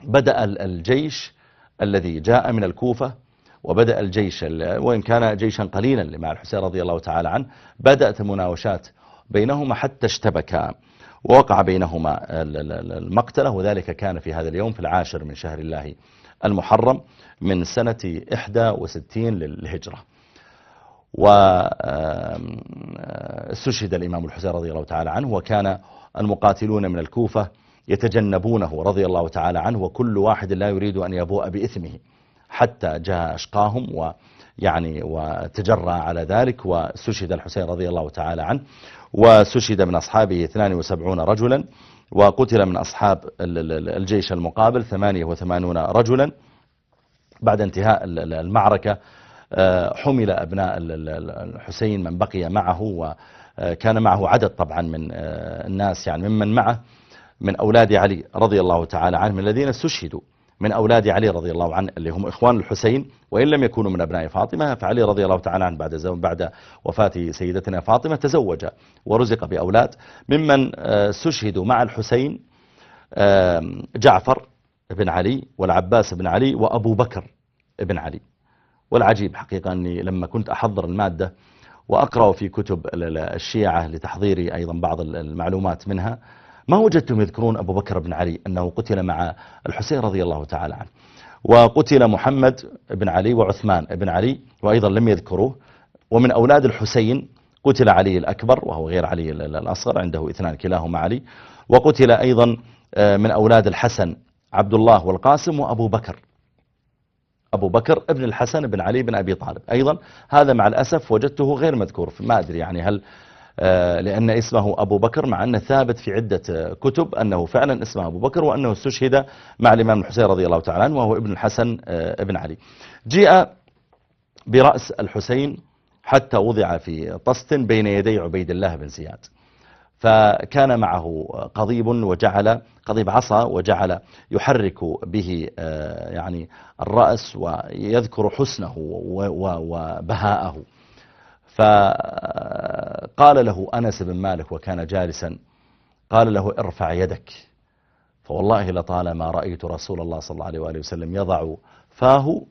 بدأ الجيش الذي جاء من الكوفة، وبدأ الجيش وإن كان جيشا قليلا مع الحسين رضي الله تعالى عنه، بدأت المناوشات بينهما حتى اشتبكا، ووقع بينهما المقتلة، وذلك كان في هذا اليوم في 10 من شهر الله المحرم من سنة 61 للهجرة. واستشهد الإمام الحسين رضي الله تعالى عنه، وكان المقاتلون من الكوفة يتجنبونه رضي الله تعالى عنه، وكل واحد لا يريد أن يبوء بإثمه، حتى جاء أشقاهم وتجرى على ذلك، واستشهد الحسين رضي الله تعالى عنه. واستشهد من أصحابه 72 رجلا، وقتل من أصحاب الجيش المقابل 88 رجلا. بعد انتهاء المعركة حمل أبناء الحسين من بقي معه، وكان معه عدد طبعا من الناس، يعني ممن معه من أولاد علي رضي الله تعالى عنه، من الذين استشهدوا من أولاد علي رضي الله عنه اللي هم إخوان الحسين، وإن لم يكونوا من أبناء فاطمة. فعلي رضي الله تعالى عنه بعد وفاة سيدتنا فاطمة تزوج ورزق بأولاد. ممن استشهدوا مع الحسين جعفر بن علي، والعباس بن علي، وأبو بكر بن علي. والعجيب حقيقة أني لما كنت أحضر المادة وأقرأ في كتب الشيعة لتحضيري أيضا بعض المعلومات منها، ما وجدتم يذكرون أبو بكر بن علي أنه قتل مع الحسين رضي الله تعالى عنه. وقتل محمد بن علي وعثمان بن علي، وأيضا لم يذكروه. ومن أولاد الحسين قتل علي الأكبر وهو غير علي الأصغر، عنده 2 كلاهما علي. وقتل أيضا من أولاد الحسن عبد الله والقاسم وأبو بكر، أبو بكر ابن الحسن بن علي بن أبي طالب أيضا. هذا مع الأسف وجدته غير مذكور، ما أدري يعني هل لأن اسمه أبو بكر، مع أنه ثابت في عدة كتب أنه فعلا اسمه أبو بكر، وأنه استشهد مع الإمام الحسين رضي الله تعالى عنه، وهو ابن الحسن ابن علي. جيء برأس الحسين حتى وضع في طست بين يدي عبيد الله بن زياد، فكان معه قضيب، وجعل قضيب عصا، وجعل يحرك به يعني الرأس ويذكر حسنه وبهاءه. فقال له أنس بن مالك وكان جالسا، قال له ارفع يدك، فوالله لطالما رأيت رسول الله صلى الله عليه وآله وسلم يضع فاه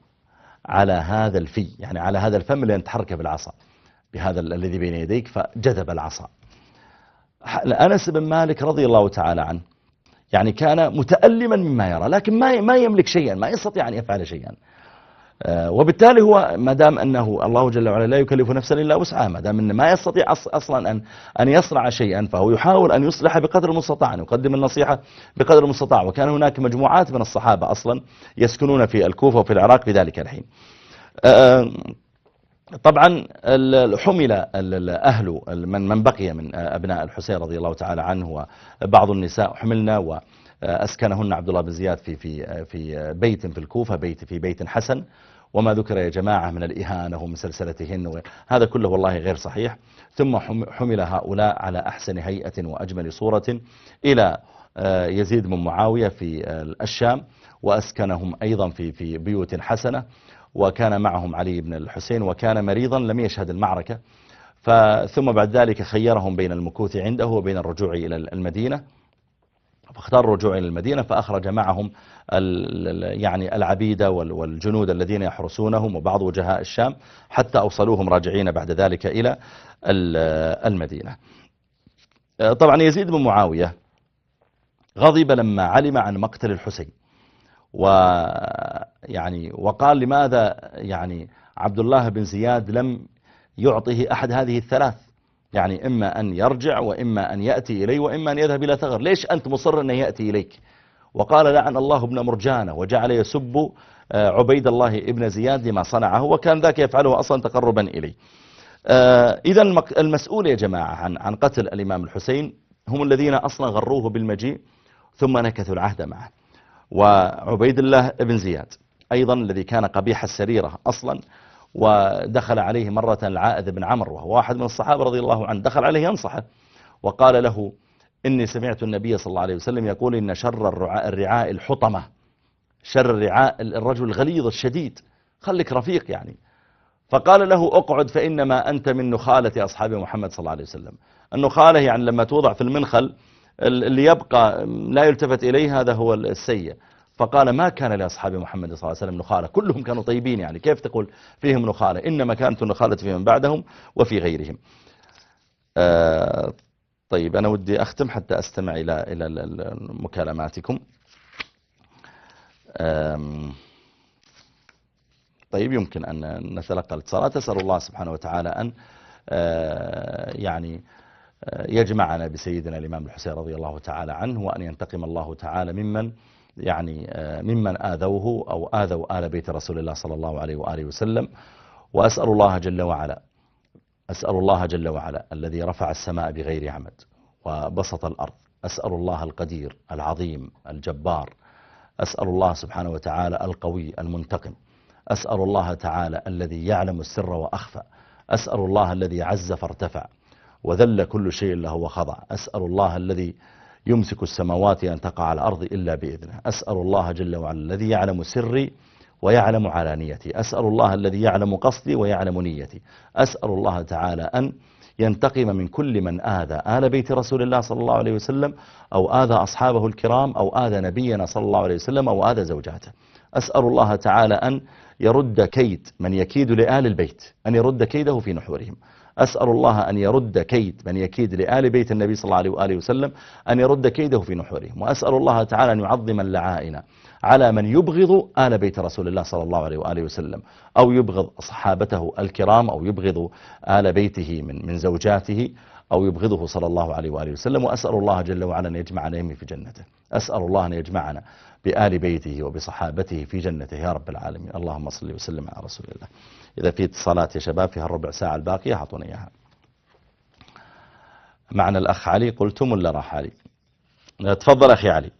على هذا الفي، يعني على هذا الفم اللي تحركه بالعصا بهذا الذي بين يديك، فجذب العصا. أنس بن مالك رضي الله تعالى عنه يعني كان متألما مما يرى، لكن ما يملك شيئا، ما يستطيع أن يفعل شيئا. وبالتالي هو ما دام أنه الله جل وعلا لا يكلف نفسا إلا وسعها، ما دام أنه ما يستطيع أصلا أن يصنع شيئا، فهو يحاول أن يصلح بقدر المستطاع، أن يقدم النصيحة بقدر المستطاع. وكان هناك مجموعات من الصحابة أصلا يسكنون في الكوفة وفي العراق في ذلك الحين. طبعا حمل أهل من بقي من أبناء الحسين رضي الله تعالى عنه وبعض النساء حملنا، وأسكنهن عبد الله بن زياد في بيت في الكوفة، في بيت حسن. وما ذكر يا جماعة من الإهانة ومسلسلتهن هذا كله والله غير صحيح. ثم حمل هؤلاء على أحسن هيئة وأجمل صورة إلى يزيد بن معاوية في الشام، وأسكنهم أيضا في بيوت حسنة. وكان معهم علي بن الحسين، وكان مريضا لم يشهد المعركة. ثم بعد ذلك خيرهم بين المكوث عنده وبين الرجوع إلى المدينة. فاختاروا الرجوع إلى المدينة، فأخرج معهم يعني العبيدة والجنود الذين يحرسونهم وبعض وجهاء الشام، حتى أوصلوهم راجعين بعد ذلك إلى المدينة. طبعا يزيد بن معاوية غضب لما علم عن مقتل الحسين، وقال لماذا يعني عبد الله بن زياد لم يعطه أحد هذه الثلاث، يعني إما أن يرجع وإما أن يأتي إليه وإما أن يذهب إلى ثغر، ليش أنت مصر أن يأتي إليك؟ وقال لعن الله ابن مرجانة، وجعل يسب عبيد الله ابن زياد لما صنعه، وكان ذاك يفعله أصلا تقربا إليه. إذا المسؤول يا جماعة عن قتل الإمام الحسين هم الذين أصلا غروه بالمجيء ثم نكثوا العهد معه، وعبيد الله ابن زياد أيضا الذي كان قبيح السريرة أصلا، ودخل عليه مرة العائذ بن عمرو وهو واحد من الصحابة رضي الله عنه، دخل عليه ينصحه وقال له: إني سمعت النبي صلى الله عليه وسلم يقول إن شر الرعاء الحطمة، شر الرعاء الرجل الغليظ الشديد، خليك رفيق يعني. فقال له: أقعد فإنما أنت من نخالة أصحاب محمد صلى الله عليه وسلم. النخالة يعني لما توضع في المنخل اللي يبقى لا يلتفت إليه، هذا هو السيء. فقال: ما كان لأصحاب محمد صلى الله عليه وسلم نخالة، كلهم كانوا طيبين، يعني كيف تقول فيهم نخالة؟ إنما كانت النخالة فيهم بعدهم وفي غيرهم. طيب أنا ودي أختم حتى أستمع إلى مكالماتكم. طيب يمكن أن نتلقى الاتصالات. أسأل الله سبحانه وتعالى أن يعني يجمعنا بسيدنا الإمام الحسين رضي الله تعالى عنه، وأن ينتقم الله تعالى ممن آذوه أو آذوا آل بيت رسول الله صلى الله عليه وآله وسلم. وأسأل الله جل وعلا الذي رفع السماء بغير عمد وبسط الأرض، أسأل الله القدير العظيم الجبار، أسأل الله سبحانه وتعالى القوي المنتقم، أسأل الله تعالى الذي يعلم السر وأخفى، أسأل الله الذي عز فارتفع وذل كل شيء له وخضع، أسأل الله الذي يمسك السماوات أن تقع على الأرض إلا بإذنه، أسأل الله جل وعلا الذي يعلم سري ويعلم علانيتي، أسأل الله الذي يعلم قصدي ويعلم نيتي، أسأل الله تعالى أن ينتقم من كل من آذى آل بيت رسول الله صلى الله عليه وسلم، أو آذى أصحابه الكرام، أو آذى نبينا صلى الله عليه وسلم، أو آذى زوجاته. أسأل الله تعالى أن يرد كيد من يكيد لآل البيت، أن يرد كيده في نحورهم. أسأل الله أن يرد كيد من يكيد لآل بيت النبي صلى الله عليه وآله وسلم، أن يرد كيده في نحورهم. وأسأل الله تعالى أن يعظم اللعائن على من يبغض آل بيت رسول الله صلى الله عليه وآله وسلم، أو يبغض صحابته الكرام، أو يبغض آل بيته من زوجاته، أو يبغضه صلى الله عليه وآله وسلم. وأسأل الله جل وعلا أن يجمعنا يمي في جنته، أسأل الله أن يجمعنا بآل بيته وبصحابته في جنته يا رب العالمين. اللهم صل وسلم على رسول الله. إذا في اتصالات يا شباب في هالربع ساعة الباقية أعطونا إياها. معنا الأخ علي، قلتم ولا راح علي؟ تفضل أخي علي،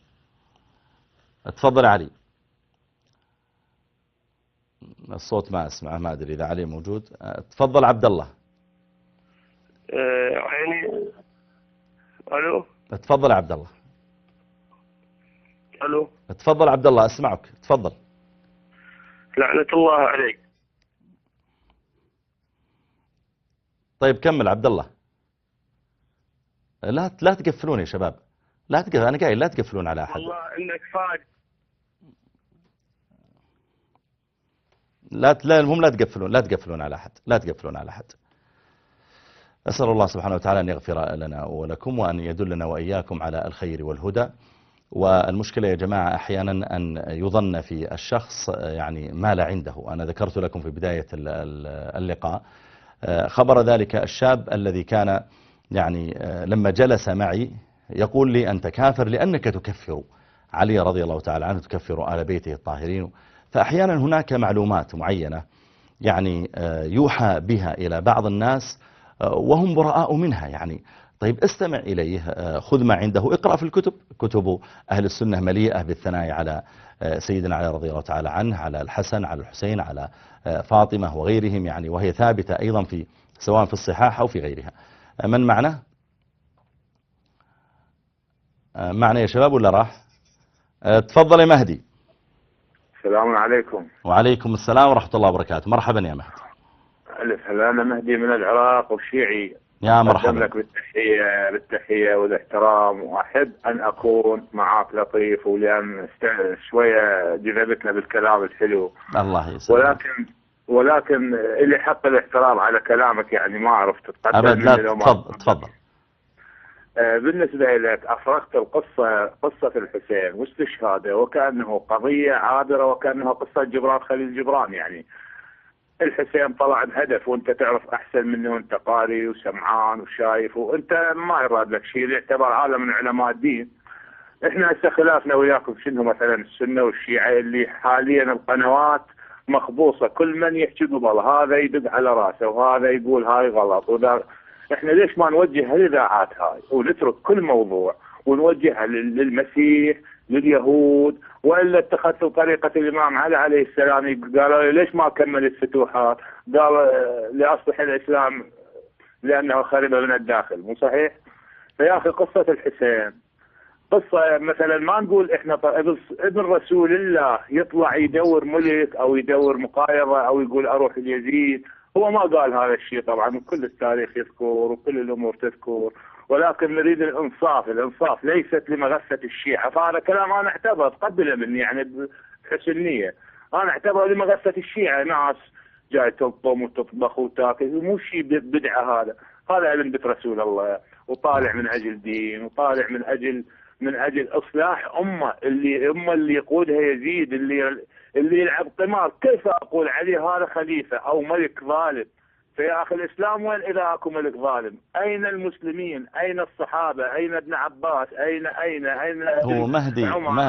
تفضل علي. الصوت ما أسمعه، ما أدري إذا علي موجود. تفضل عبد الله. يعني ألو. تفضل عبد الله. ألو. تفضل عبد الله، أسمعك، تفضل. لعنة الله عليك. طيب كمل عبد الله. لا تقفلون يا شباب، لا تقفل، أنا قايل لا تقفلون على أحد. والله إنك فاق. لا المهم لا تقفلون على أحد، لا تقفلون على أحد. أسأل الله سبحانه وتعالى أن يغفر لنا ولكم، وأن يدلنا وإياكم على الخير والهدى. والمشكلة يا جماعة أحيانا أن يظن في الشخص يعني ما لا عنده. أنا ذكرت لكم في بداية اللقاء خبر ذلك الشاب الذي كان يعني لما جلس معي يقول لي: أنت كافر لأنك تكفر علي رضي الله تعالى عنه، تكفر آل بيته الطاهرين. فأحيانا هناك معلومات معينة يعني يوحى بها إلى بعض الناس وهم براء منها. يعني طيب استمع إليه، خذ ما عنده، اقرأ في الكتب. كتب أهل السنة مليئة بالثناء على سيدنا علي رضي الله تعالى عنه، على الحسن، على الحسين، على فاطمة وغيرهم، يعني وهي ثابتة أيضا سواء في الصحاح أو في غيرها. من معنا يا شباب ولا راح؟ تفضل يا مهدي. السلام عليكم. وعليكم السلام ورحمة الله وبركاته. مرحبا يا مهدي. ألف هلا، أنا مهدي من العراق وشيعي يا أقدم مرحبا. لك بالتحية والاحترام، وأحب أن أكون معك لطيف، ولأن شوية جذبتنا بالكلام الحلو. الله يسلمك. ولكن اللي حق الاحترام على كلامك، يعني ما عرفت تتقبل أبد لا، مني لو ما تفضل. بالنسبة لك أفرغت قصة الحسين واستشهاده وكأنه قضية عابرة، وكأنه قصة جبران خليل جبران. يعني الحسين طلع بهدف، وانت تعرف احسن منه، وانت قاري وسمعان وشايف، وانت ما يراد لك شيء، يعتبر عالم من علماء الدين. احنا هسه خلافنا وياكم شنو مثلا السنة والشيعة، اللي حاليا القنوات مخبوصة، كل من يحكي قبل هذا يدق على راسه، وهذا يقول هاي غلط وذا. احنا ليش ما نوجه هالاذاعات هاي ونترك كل موضوع ونوجهها للمسيح، لليهود؟ والا اتخذتوا طريقه الامام علي عليه السلام، قالوا ليش ما كمل الفتوحات؟ قال لاصلح الاسلام لانه خرب من الداخل. مو صحيح؟ فيا اخي قصه الحسين قصه، مثلا ما نقول احنا ابن رسول الله يطلع يدور ملك او يدور مقايضه او يقول اروح ليزيد. هو ما قال هذا الشيء طبعا، وكل التاريخ يذكر وكل الامور تذكر، ولكن نريد الانصاف. الانصاف ليست لمغثة الشيعة. فهذا كلام انا اعتبر تقبله مني يعني بحسن نية، انا اعتبره لمغثة الشيعة، ناس جاي تلطم وتطبخ وتاكل، مو شيء بدعة. هذا علم بيت رسول الله، وطالع من اجل دين، وطالع من اجل اصلاح اللي يقودها يزيد، اللي يلعب قمار. كيف اقول عليه هذا خليفة او ملك ظالم؟ فيا اخي الاسلام وين اذا اكو ملك ظالم؟ اين المسلمين؟ اين الصحابة؟ اين ابن عباس؟ اين هو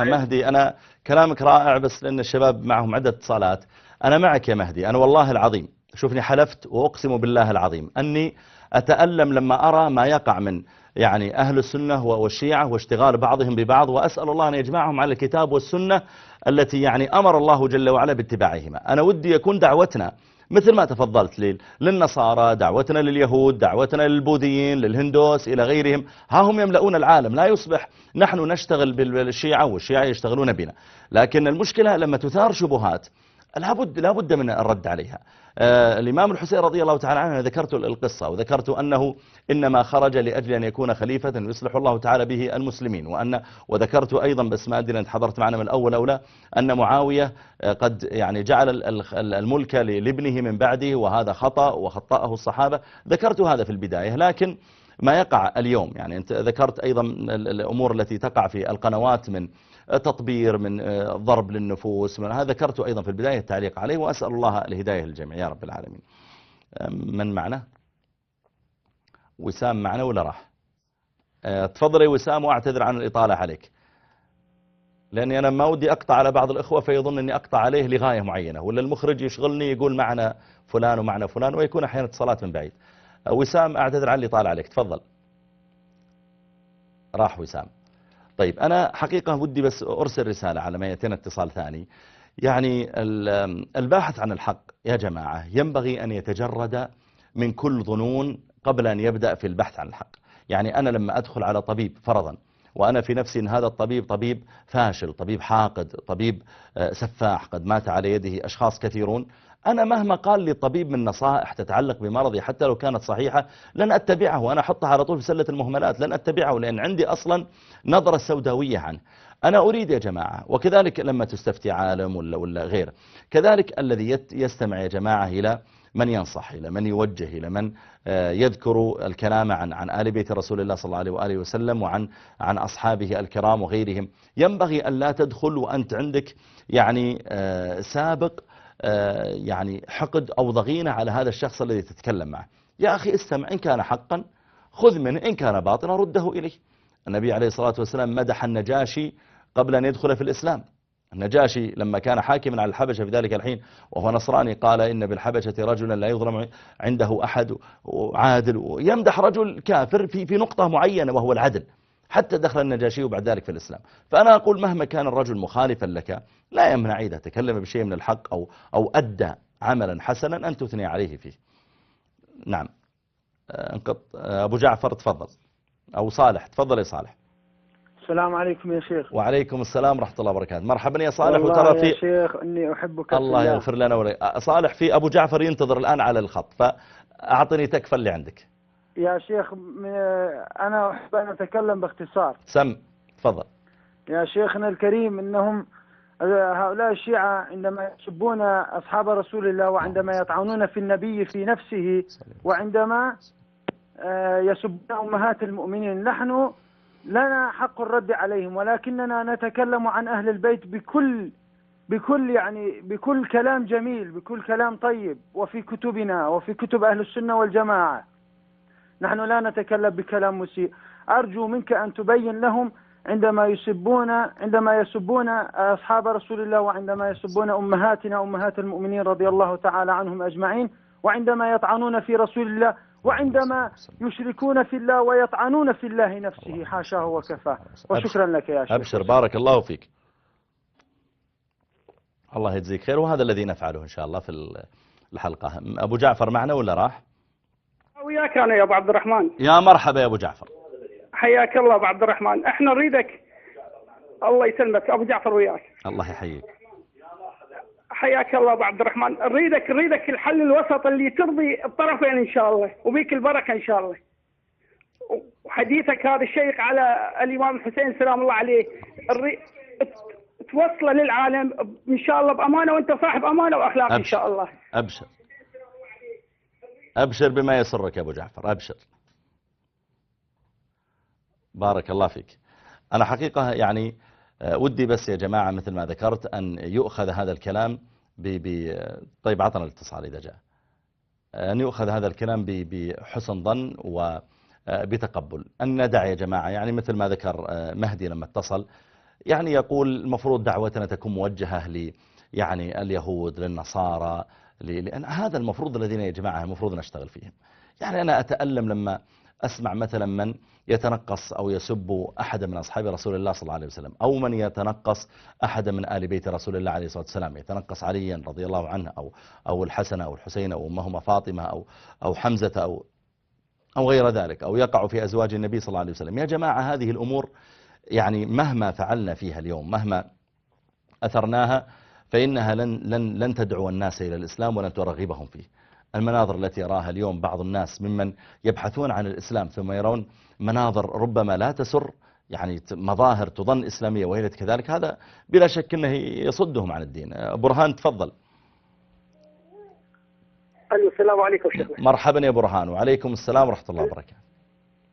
مهدي انا كلامك رائع، بس لان الشباب معهم عدة اتصالات. انا معك يا مهدي، انا والله العظيم شوفني حلفت واقسم بالله العظيم اني اتألم لما ارى ما يقع من يعني اهل السنة والشيعة واشتغال بعضهم ببعض، واسأل الله ان يجمعهم على الكتاب والسنة التي يعني امر الله جل وعلا باتباعهما. انا ودي يكون دعوتنا مثل ما تفضلت للنصارى، دعوتنا لليهود، دعوتنا للبوذيين، للهندوس إلى غيرهم. ها هم يملؤون العالم، لا يصبح نحن نشتغل بالشيعة والشيعة يشتغلون بنا. لكن المشكلة لما تثار شبهات لابد من الرد عليها. الإمام الحسين رضي الله تعالى عنه ذكرت القصة، وذكرت أنه إنما خرج لأجل أن يكون خليفة يصلح الله تعالى به المسلمين، وذكرت أيضا، بس ما أدري أنت حضرت معنا من الأول أو لا، أن معاوية قد يعني جعل الملك لابنه من بعده، وهذا خطأ وخطأه الصحابة. ذكرت هذا في البداية. لكن ما يقع اليوم، يعني أنت ذكرت أيضا الأمور التي تقع في القنوات من تطبير، من ضرب للنفوس، من هذا ذكرت أيضا في البداية التعليق عليه، وأسأل الله الهداية للجميع يا رب العالمين. من معنا؟ وسام معنا ولا راح؟ تفضل يا وسام، واعتذر عن الإطالة عليك، لأني أنا ما ودي أقطع على بعض الإخوة فيظن أني أقطع عليه لغاية معينة، ولا المخرج يشغلني يقول معنا فلان ومعنا فلان، ويكون أحيانا اتصالات من بعيد. وسام أعتذر عن الإطالة عليك، تفضل. راح وسام. طيب أنا حقيقة ودي بس أرسل رسالة على ما يأتينا اتصال ثاني. يعني الباحث عن الحق يا جماعة ينبغي أن يتجرد من كل ظنون قبل أن يبدأ في البحث عن الحق. يعني أنا لما أدخل على طبيب فرضا، وأنا في نفسي أن هذا الطبيب طبيب فاشل، طبيب حاقد، طبيب سفاح، قد مات على يده أشخاص كثيرون، أنا مهما قال لي الطبيب من نصائح تتعلق بمرضي حتى لو كانت صحيحة لن أتبعه، وأنا أحطها على طول في سلة المهملات، لن أتبعه، لأن عندي أصلا نظرة سوداوية عنه. أنا أريد يا جماعة، وكذلك لما تستفتي عالم ولا غيره، كذلك الذي يستمع يا جماعة إلى من ينصح، إلى من يوجه، إلى من يذكر الكلام عن آل بيت رسول الله صلى الله عليه وآله وسلم، وعن أصحابه الكرام وغيرهم، ينبغي أن لا تدخل وأنت عندك يعني سابق يعني حقد أو ضغينة على هذا الشخص الذي تتكلم معه. يا أخي استمع، إن كان حقا خذ منه، إن كان باطلا رده إليه. النبي عليه الصلاة والسلام مدح النجاشي قبل أن يدخل في الإسلام. النجاشي لما كان حاكما على الحبشة في ذلك الحين وهو نصراني، قال إن بالحبشة رجلا لا يظلم عنده أحد عادل، ويمدح رجل كافر في نقطة معينة وهو العدل، حتى دخل النجاشي وبعد ذلك في الإسلام. فأنا أقول مهما كان الرجل مخالفا لك لا يمنع إذا تكلم بشيء من الحق أو أدى عملا حسنا أن تثني عليه فيه. نعم. أبو جعفر تفضل، أو صالح تفضل يا صالح. السلام عليكم يا شيخ. وعليكم السلام ورحمة الله وبركاته. مرحبا يا صالح. وترى يا شيخ أني أحبك. الله يغفر لنا ولك. صالح في أبو جعفر ينتظر الآن على الخط، فأعطني تكفى اللي عندك. يا شيخ أنا أحب أن أتكلم باختصار. سم تفضل. يا شيخنا الكريم، إنهم هؤلاء الشيعة عندما يسبون أصحاب رسول الله، وعندما يطعنون في النبي في نفسه، وعندما يسبون أمهات المؤمنين، نحن لنا حق الرد عليهم، ولكننا نتكلم عن أهل البيت بكل كلام جميل، بكل كلام طيب، وفي كتبنا وفي كتب أهل السنة والجماعة. نحن لا نتكلم بكلام مسيء. أرجو منك أن تبين لهم عندما يسبون أصحاب رسول الله، وعندما يسبون أمهاتنا أمهات المؤمنين رضي الله تعالى عنهم أجمعين، وعندما يطعنون في رسول الله، وعندما يشركون في الله ويطعنون في الله نفسه، حاشاه وكفاه. وشكرا لك يا شيخ. أبشر، بارك الله فيك، الله يجزيك خير، وهذا الذي نفعله إن شاء الله في الحلقة. أبو جعفر معنا ولا راح؟ وياك أنا يا أبو عبد الرحمن. يا مرحبا يا أبو جعفر. حياك الله أبو عبد الرحمن. احنا نريدك، الله يسلمك أبو جعفر وياك. الله يحييك. حياك الله أبو عبد الرحمن. نريدك الحل الوسط اللي ترضي الطرفين إن شاء الله، وبيك البركة إن شاء الله. وحديثك هذا الشيق على الإمام الحسين سلام الله عليه توصله للعالم إن شاء الله بأمانة، وأنت صاحب أمانة وأخلاق إن شاء الله. أبشر أبشر بما يسرك يا أبو جعفر، أبشر. بارك الله فيك. أنا حقيقة يعني ودي بس يا جماعة مثل ما ذكرت أن يؤخذ هذا الكلام طيب عطنا الاتصال إذا جاء، أن يؤخذ هذا الكلام بحسن ظن وبتقبل. أن ندع يا جماعة، يعني مثل ما ذكر مهدي لما اتصل، يعني يقول المفروض دعوتنا تكون موجهة يعني اليهود للنصارى، لأن هذا المفروض الذين يا جماعة المفروض نشتغل فيهم. يعني أنا أتألم لما أسمع مثلا من يتنقص أو يسب أحد من أصحاب رسول الله صلى الله عليه وسلم، أو من يتنقص أحد من آل بيت رسول الله عليه الصلاة والسلام، يتنقص عليا رضي الله عنه أو الحسن أو الحسين أو أمهما فاطمة أو حمزة أو غير ذلك، أو يقع في أزواج النبي صلى الله عليه وسلم. يا جماعة هذه الأمور يعني مهما فعلنا فيها اليوم، مهما أثرناها، فإنها لن تدعو الناس إلى الإسلام ولن ترغبهم فيه. المناظر التي يراها اليوم بعض الناس ممن يبحثون عن الإسلام ثم يرون مناظر ربما لا تسر، يعني مظاهر تظن إسلامية وهي كذلك، هذا بلا شك أنه يصدهم عن الدين. برهان تفضل. السلام عليكم شيخنا. مرحبا يا برهان. وعليكم السلام ورحمة الله وبركاته.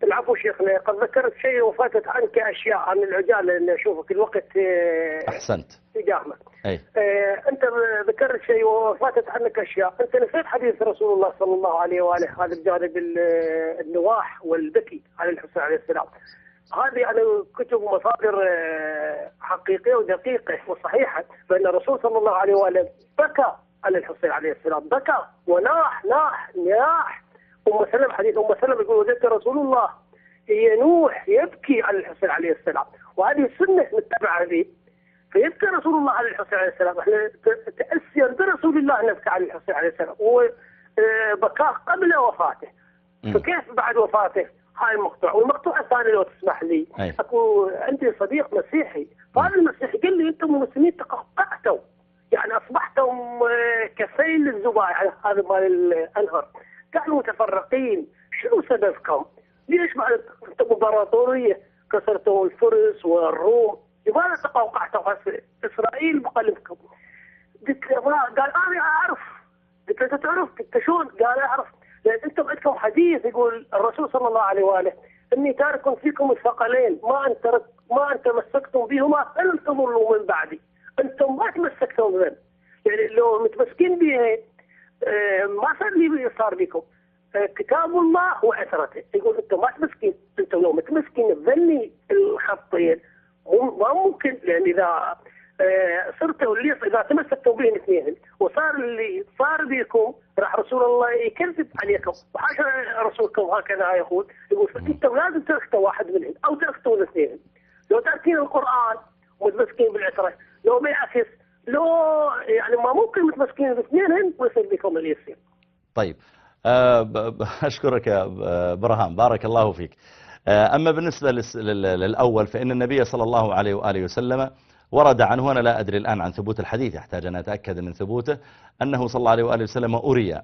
العفو شيخنا، قد ذكرت شيء وفاتت عنك أشياء عن العجال، لأن أشوفك الوقت أحسنت تجاهمك. أي. أنت ذكرت شيء وفاتت عنك أشياء. أنت نسيت حديث رسول الله صلى الله عليه وآله، هذا الجانب النواح والبكي على الحسين عليه السلام. هذه يعني كتب مصادر حقيقية ودقيقة وصحيحة، فإن الرسول صلى الله عليه وآله بكى على الحسين عليه السلام، بكى وناح نياح. أم سلمة، حديث أم سلمة يقول وجدت رسول الله ينوح يبكي على الحسين عليه السلام، وهذه السنة نتبعها هذه. فيبكي رسول الله على الحسين عليه السلام، احنا تأسيا برسول الله نبكي على الحسين عليه السلام، وبكاه قبل وفاته. فكيف بعد وفاته؟ هاي المقطوع. والمقطوع الثاني لو تسمح لي، اكو عندي صديق مسيحي، فهذا المسيحي قال لي انتم المسلمين تقطعتم، يعني اصبحتم كسيل الزباع على هذا مال الانهر، كانوا متفرقين. شنو سببكم؟ ليش بعد انتم امبراطوريه كسرتوا الفرس والروم، لماذا تقوقعتوا اسرائيل بقلبكم؟ قلت له قال انا اعرف. قلت له تعرف؟ قلت شلون؟ قال اعرف، لان انتم عندكم حديث يقول الرسول صلى الله عليه واله اني تارك فيكم الثقلين ما ان تمسكتم بهما فلن تضلوا من بعدي. انتم ما تمسكتم بهم، يعني لو متمسكين بها ما صار بكم كتاب الله وعثرته. يقول انتم ما تمسكين، انتم لو متمسكين بذني الخطين ما ممكن، لان اذا صرتوا اللي اذا تمسكتوا بهم اثنين وصار اللي صار بكم راح رسول الله يكذب عليكم، وحاشا رسولكم هكذا يقول. يقول فانتم لازم تركتوا واحد منهم او تركتوا الاثنين. لو تركين القران ومتمسكين بالعتره، لو بالعكس لو يعني ما ممكن متمسكين باثنين ويصير بكم اللي يصير. طيب أشكرك يا برهان، بارك الله فيك. أما بالنسبة للأول فإن النبي صلى الله عليه وآله وسلم ورد عنه، أنا لا أدري الآن عن ثبوت الحديث، يحتاج أن أتأكد من ثبوته، أنه صلى الله عليه وآله وسلم أري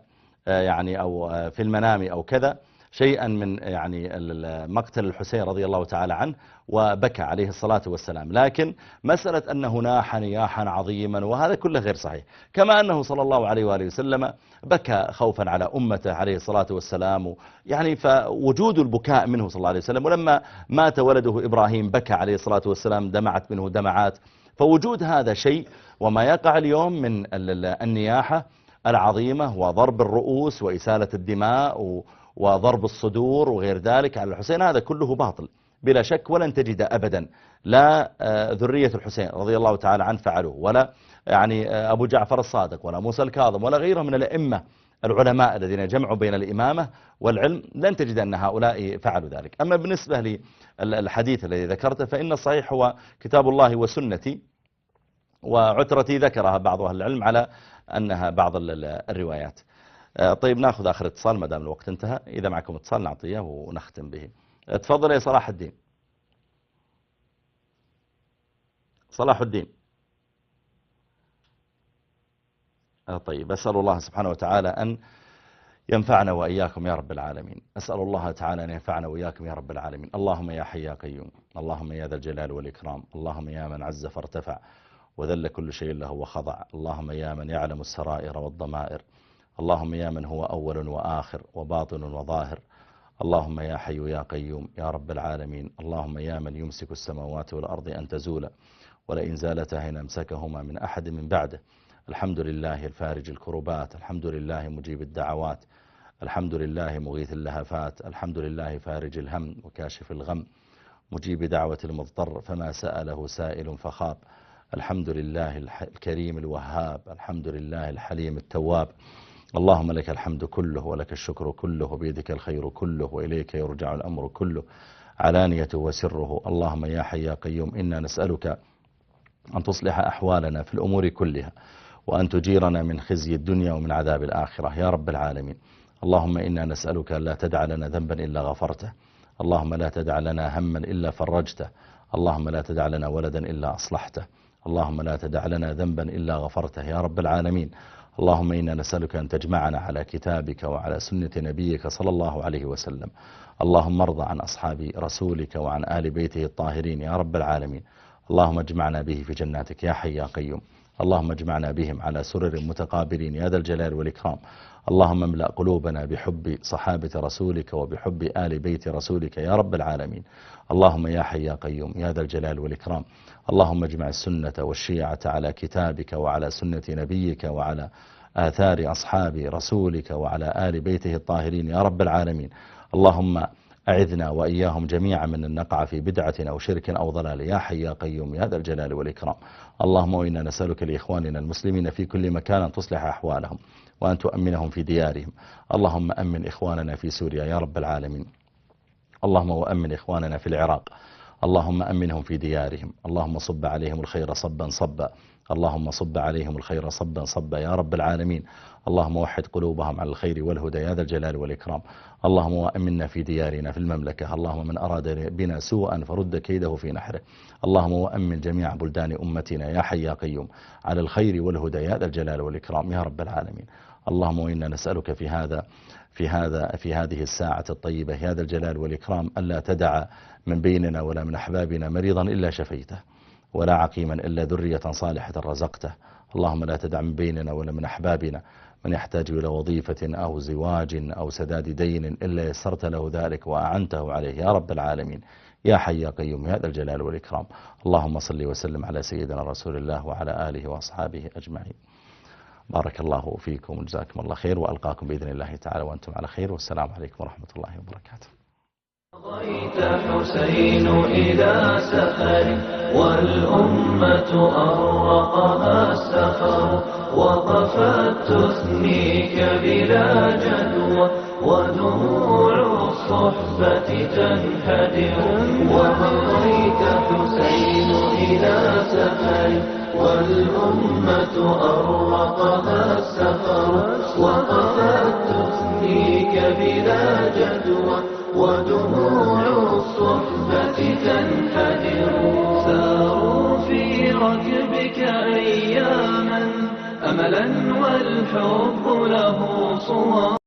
يعني أو في المنام أو كذا، شيئا من يعني مقتل الحسين رضي الله تعالى عنه وبكى عليه الصلاة والسلام. لكن مسألة أنه ناح نياحا عظيما وهذا كله غير صحيح، كما أنه صلى الله عليه وآله وسلم بكى خوفا على أمته عليه الصلاة والسلام، يعني فوجود البكاء منه صلى الله عليه وسلم. ولما مات ولده إبراهيم بكى عليه الصلاة والسلام، دمعت منه دمعات. فوجود هذا شيء، وما يقع اليوم من النياحة العظيمة وضرب الرؤوس وإسالة الدماء وضرب الصدور وغير ذلك على الحسين، هذا كله باطل بلا شك. ولن تجد أبدا لا ذرية الحسين رضي الله تعالى عنه فعلوه، ولا يعني أبو جعفر الصادق ولا موسى الكاظم ولا غيره من الأئمة العلماء الذين جمعوا بين الإمامة والعلم، لن تجد أن هؤلاء فعلوا ذلك. أما بالنسبة للحديث الذي ذكرته فإن الصحيح هو كتاب الله وسنتي، وعترتي ذكرها بعض أهل العلم على أنها بعض الروايات. طيب ناخذ آخر اتصال ما دام الوقت انتهى. إذا معكم اتصال نعطيه ونختم به. تفضل يا صلاح الدين. صلاح الدين. طيب أسأل الله سبحانه وتعالى أن ينفعنا وإياكم يا رب العالمين. أسأل الله تعالى أن ينفعنا وإياكم يا رب العالمين. اللهم يا حي يا قيوم، اللهم يا ذا الجلال والإكرام، اللهم يا من عز فارتفع وذل كل شيء له وخضع، اللهم يا من يعلم السرائر والضمائر، اللهم يا من هو أول وآخر وباطن وظاهر، اللهم يا حي يا قيوم يا رب العالمين. اللهم يا من يمسك السماوات والأرض أن تزولا ولئن زالتا إن أمسكهما من أحد من بعده. الحمد لله الفارج الكربات، الحمد لله مجيب الدعوات، الحمد لله مغيث اللهفات، الحمد لله فارج الهم وكاشف الغم، مجيب دعوة المضطر فما سأله سائل فخاب. الحمد لله الكريم الوهاب، الحمد لله الحليم التواب. اللهم لك الحمد كله ولك الشكر كله وبيدك الخير كله وإليك يرجع الأمر كله علانيته وسره. اللهم يا حي يا قيوم إنا نسألك أن تصلح أحوالنا في الأمور كلها وأن تجيرنا من خزي الدنيا ومن عذاب الآخرة يا رب العالمين. اللهم إنا نسألك أن لا تدع لنا ذنبا إلا غفرته، اللهم لا تدع لنا هما إلا فرجته، اللهم لا تدع لنا ولدا إلا أصلحته، اللهم لا تدع لنا ذنبا إلا غفرته يا رب العالمين. اللهم إنا نسألك أن تجمعنا على كتابك وعلى سنة نبيك صلى الله عليه وسلم. اللهم ارضى عن أصحاب رسولك وعن آل بيته الطاهرين يا رب العالمين. اللهم اجمعنا به في جناتك يا حي يا قيوم، اللهم اجمعنا بهم على سرر متقابلين يا ذا الجلال والإكرام. اللهم املأ قلوبنا بحب صحابة رسولك وبحب آل بيت رسولك يا رب العالمين. اللهم يا حي يا قيوم يا ذا الجلال والإكرام. اللهم اجمع السنة والشيعة على كتابك وعلى سنة نبيك وعلى آثار أصحاب رسولك وعلى آل بيته الطاهرين يا رب العالمين. اللهم أعذنا وإياهم جميعا من أن نقع في بدعة أو شرك أو ضلال يا حي يا قيوم يا ذا الجلال والإكرام. اللهم وإنا نسألك لإخواننا المسلمين في كل مكان أن تصلح أحوالهم وأن تؤمنهم في ديارهم. اللهم أمن إخواننا في سوريا يا رب العالمين. اللهم وأمن إخواننا في العراق، اللهم أمنهم في ديارهم. اللهم صب عليهم الخير صبا صبا، اللهم صب عليهم الخير صبا صبا يا رب العالمين. اللهم وحد قلوبهم على الخير والهدى يا ذا الجلال والإكرام. اللهم وأمنا في ديارنا في المملكة. اللهم من أراد بنا سوءا فرد كيده في نحره. اللهم وأمن جميع بلدان أمتنا يا حي يا قيوم على الخير والهدى يا ذا الجلال والإكرام يا رب العالمين. اللهم وإنا نسألك في هذه الساعة الطيبة يا ذا الجلال والإكرام ألا تدع من بيننا ولا من أحبابنا مريضا إلا شفيته، ولا عقيما إلا ذرية صالحة رزقته. اللهم لا تدع من بيننا ولا من أحبابنا من يحتاج إلى وظيفة أو زواج أو سداد دين إلا يسرت له ذلك وأعنته عليه يا رب العالمين يا حي يا قيوم يا ذا الجلال والإكرام. اللهم صل وسلم على سيدنا رسول الله وعلى آله وأصحابه أجمعين. بارك الله فيكم وجزاكم الله خير، وألقاكم بإذن الله تعالى وأنتم على خير، والسلام عليكم ورحمة الله وبركاته. غيت حسين إلى سفر والأمة أرقها السفر، وقفت تثنيك بلا جدوى ودموع الصحبة تنحدر. وغيت حسين إلى سفر والأمة أرقها السفر، وقفت تثنيك بلا جدوى ودموع الصحبة تنحدر. ساروا في ركبك أياما أملا والحب له صور.